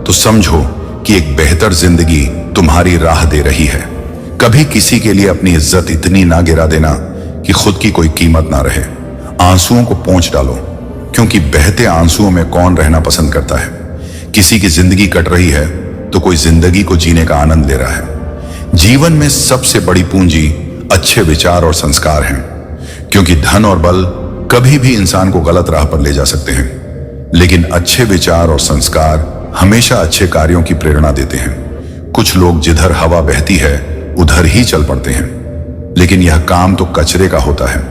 तो समझो कि एक बेहतर जिंदगी तुम्हारी राह दे रही है। कभी किसी के लिए अपनी इज्जत इतनी ना गिरा देना कि खुद की कोई कीमत ना रहे। आंसुओं को पोंछ डालो, क्योंकि बहते आंसुओं में कौन रहना पसंद करता है। किसी की जिंदगी कट रही है तो कोई जिंदगी को जीने का आनंद ले रहा है। जीवन में सबसे बड़ी पूंजी अच्छे विचार और संस्कार हैं, क्योंकि धन और बल कभी भी इंसान को गलत राह पर ले जा सकते हैं, लेकिन अच्छे विचार और संस्कार हमेशा अच्छे कार्यों की प्रेरणा देते हैं। कुछ लोग जिधर हवा बहती है उधर ही चल पड़ते हैं, लेकिन यह काम तो कचरे का होता है।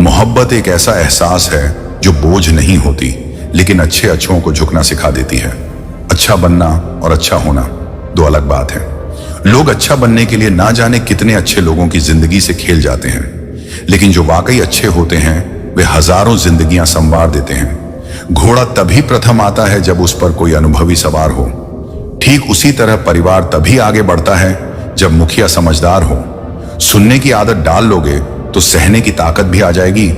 मोहब्बत एक ऐसा एहसास है जो बोझ नहीं होती, लेकिन अच्छे अच्छों को झुकना सिखा देती है। अच्छा बनना और अच्छा होना दो अलग बात है। लोग अच्छा बनने के लिए ना जाने कितने अच्छे लोगों की जिंदगी से खेल जाते हैं, लेकिन जो वाकई अच्छे होते हैं वे हजारों जिंदगियां संवार देते हैं। घोड़ा तभी प्रथम आता है जब उस पर कोई अनुभवी सवार हो। ठीक उसी तरह परिवार तभी आगे बढ़ता है जब मुखिया समझदार हो। सुनने की आदत डाल लोगे तो सहने की ताकत भी आ जाएगी,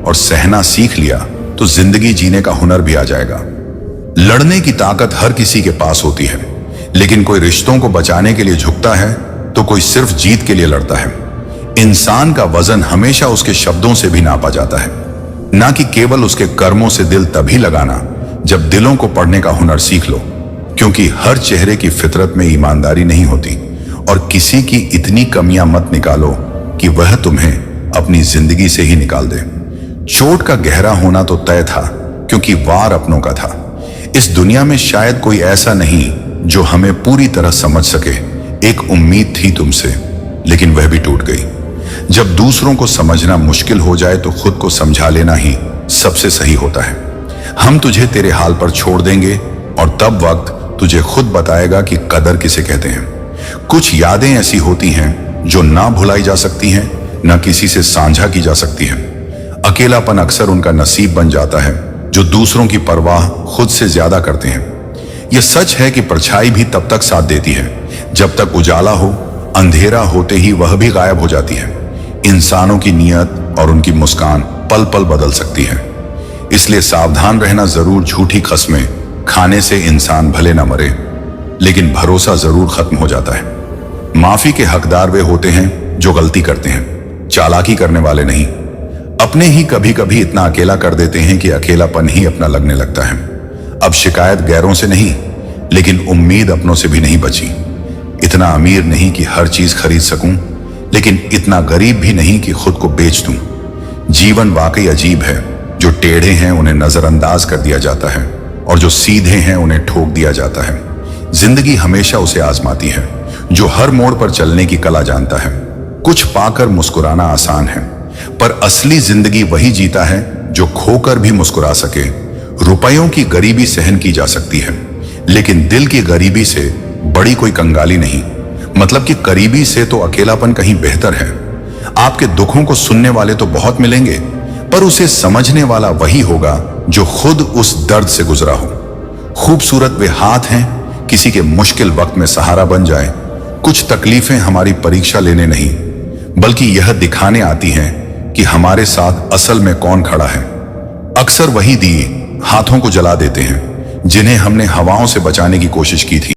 और सहना सीख लिया तो जिंदगी जीने का हुनर भी आ जाएगा। लड़ने की ताकत हर किसी के पास होती है, लेकिन कोई रिश्तों को बचाने के लिए झुकता है तो कोई सिर्फ जीत के लिए लड़ता है। इंसान का वजन हमेशा उसके शब्दों से भी नापा जाता है, ना कि केवल उसके कर्मों से। दिल तभी लगाना जब दिलों को पढ़ने का हुनर सीख लो, क्योंकि हर चेहरे की फितरत में ईमानदारी नहीं होती, और किसी की इतनी कमियां मत निकालो कि वह तुम्हें अपनी जिंदगी से ही निकाल दे। चोट का गहरा होना तो तय था, क्योंकि वार अपनों का था। इस दुनिया में शायद कोई ऐसा नहीं जो हमें पूरी तरह समझ सके। एक उम्मीद थी तुमसे, लेकिन वह भी टूट गई। जब दूसरों को समझना मुश्किल हो जाए तो खुद को समझा लेना ही सबसे सही होता है। हम तुझे तेरे हाल पर छोड़ देंगे, और तब वक्त तुझे खुद बताएगा कि कदर किसे कहते हैं। कुछ यादें ऐसी होती हैं जो ना भुलाई जा सकती हैं, ना किसी से साझा की जा सकती हैं। अकेलापन अक्सर उनका नसीब बन जाता है जो दूसरों की परवाह खुद से ज्यादा करते हैं। यह सच है कि परछाई भी तब तक साथ देती है जब तक उजाला हो। अंधेरा होते ही वह भी गायब हो जाती है। इंसानों की नीयत और उनकी मुस्कान पल पल बदल सकती है, इसलिए सावधान रहना जरूर। झूठी कस्में खाने से इंसान भले न मरे, लेकिन भरोसा जरूर खत्म हो जाता है। माफी के हकदार वे होते हैं जो गलती करते हैं, चालाकी करने वाले नहीं। अपने ही कभी कभी इतना अकेला कर देते हैं कि अकेलापन ही अपना लगने लगता है। अब शिकायत गैरों से नहीं, लेकिन उम्मीद अपनों से भी नहीं बची। इतना अमीर नहीं कि हर चीज खरीद सकूं, लेकिन इतना गरीब भी नहीं कि खुद को बेच दूं। जीवन वाकई अजीब है। जो टेढ़े हैं उन्हें नजरअंदाज कर दिया जाता है और जो सीधे हैं उन्हें ठोक दिया जाता है। जिंदगी हमेशा उसे आजमाती है जो हर मोड़ पर चलने की कला जानता है। कुछ पाकर मुस्कुराना आसान है, पर असली जिंदगी वही जीता है जो खोकर भी मुस्कुरा सके। रुपयों की गरीबी सहन की जा सकती है, लेकिन दिल की गरीबी से बड़ी कोई कंगाली नहीं। मतलब कि करीबी से तो अकेलापन कहीं बेहतर है। आपके दुखों को सुनने वाले तो बहुत मिलेंगे, पर उसे समझने वाला वही होगा जो खुद उस दर्द से गुजरा हो। खूबसूरत वे हाथ हैं, किसी के मुश्किल वक्त में सहारा बन जाए। कुछ तकलीफें हमारी परीक्षा लेने नहीं, बल्कि यह दिखाने आती हैं कि हमारे साथ असल में कौन खड़ा है। अक्सर वही दिए हाथों को जला देते हैं जिन्हें हमने हवाओं से बचाने की कोशिश की थी।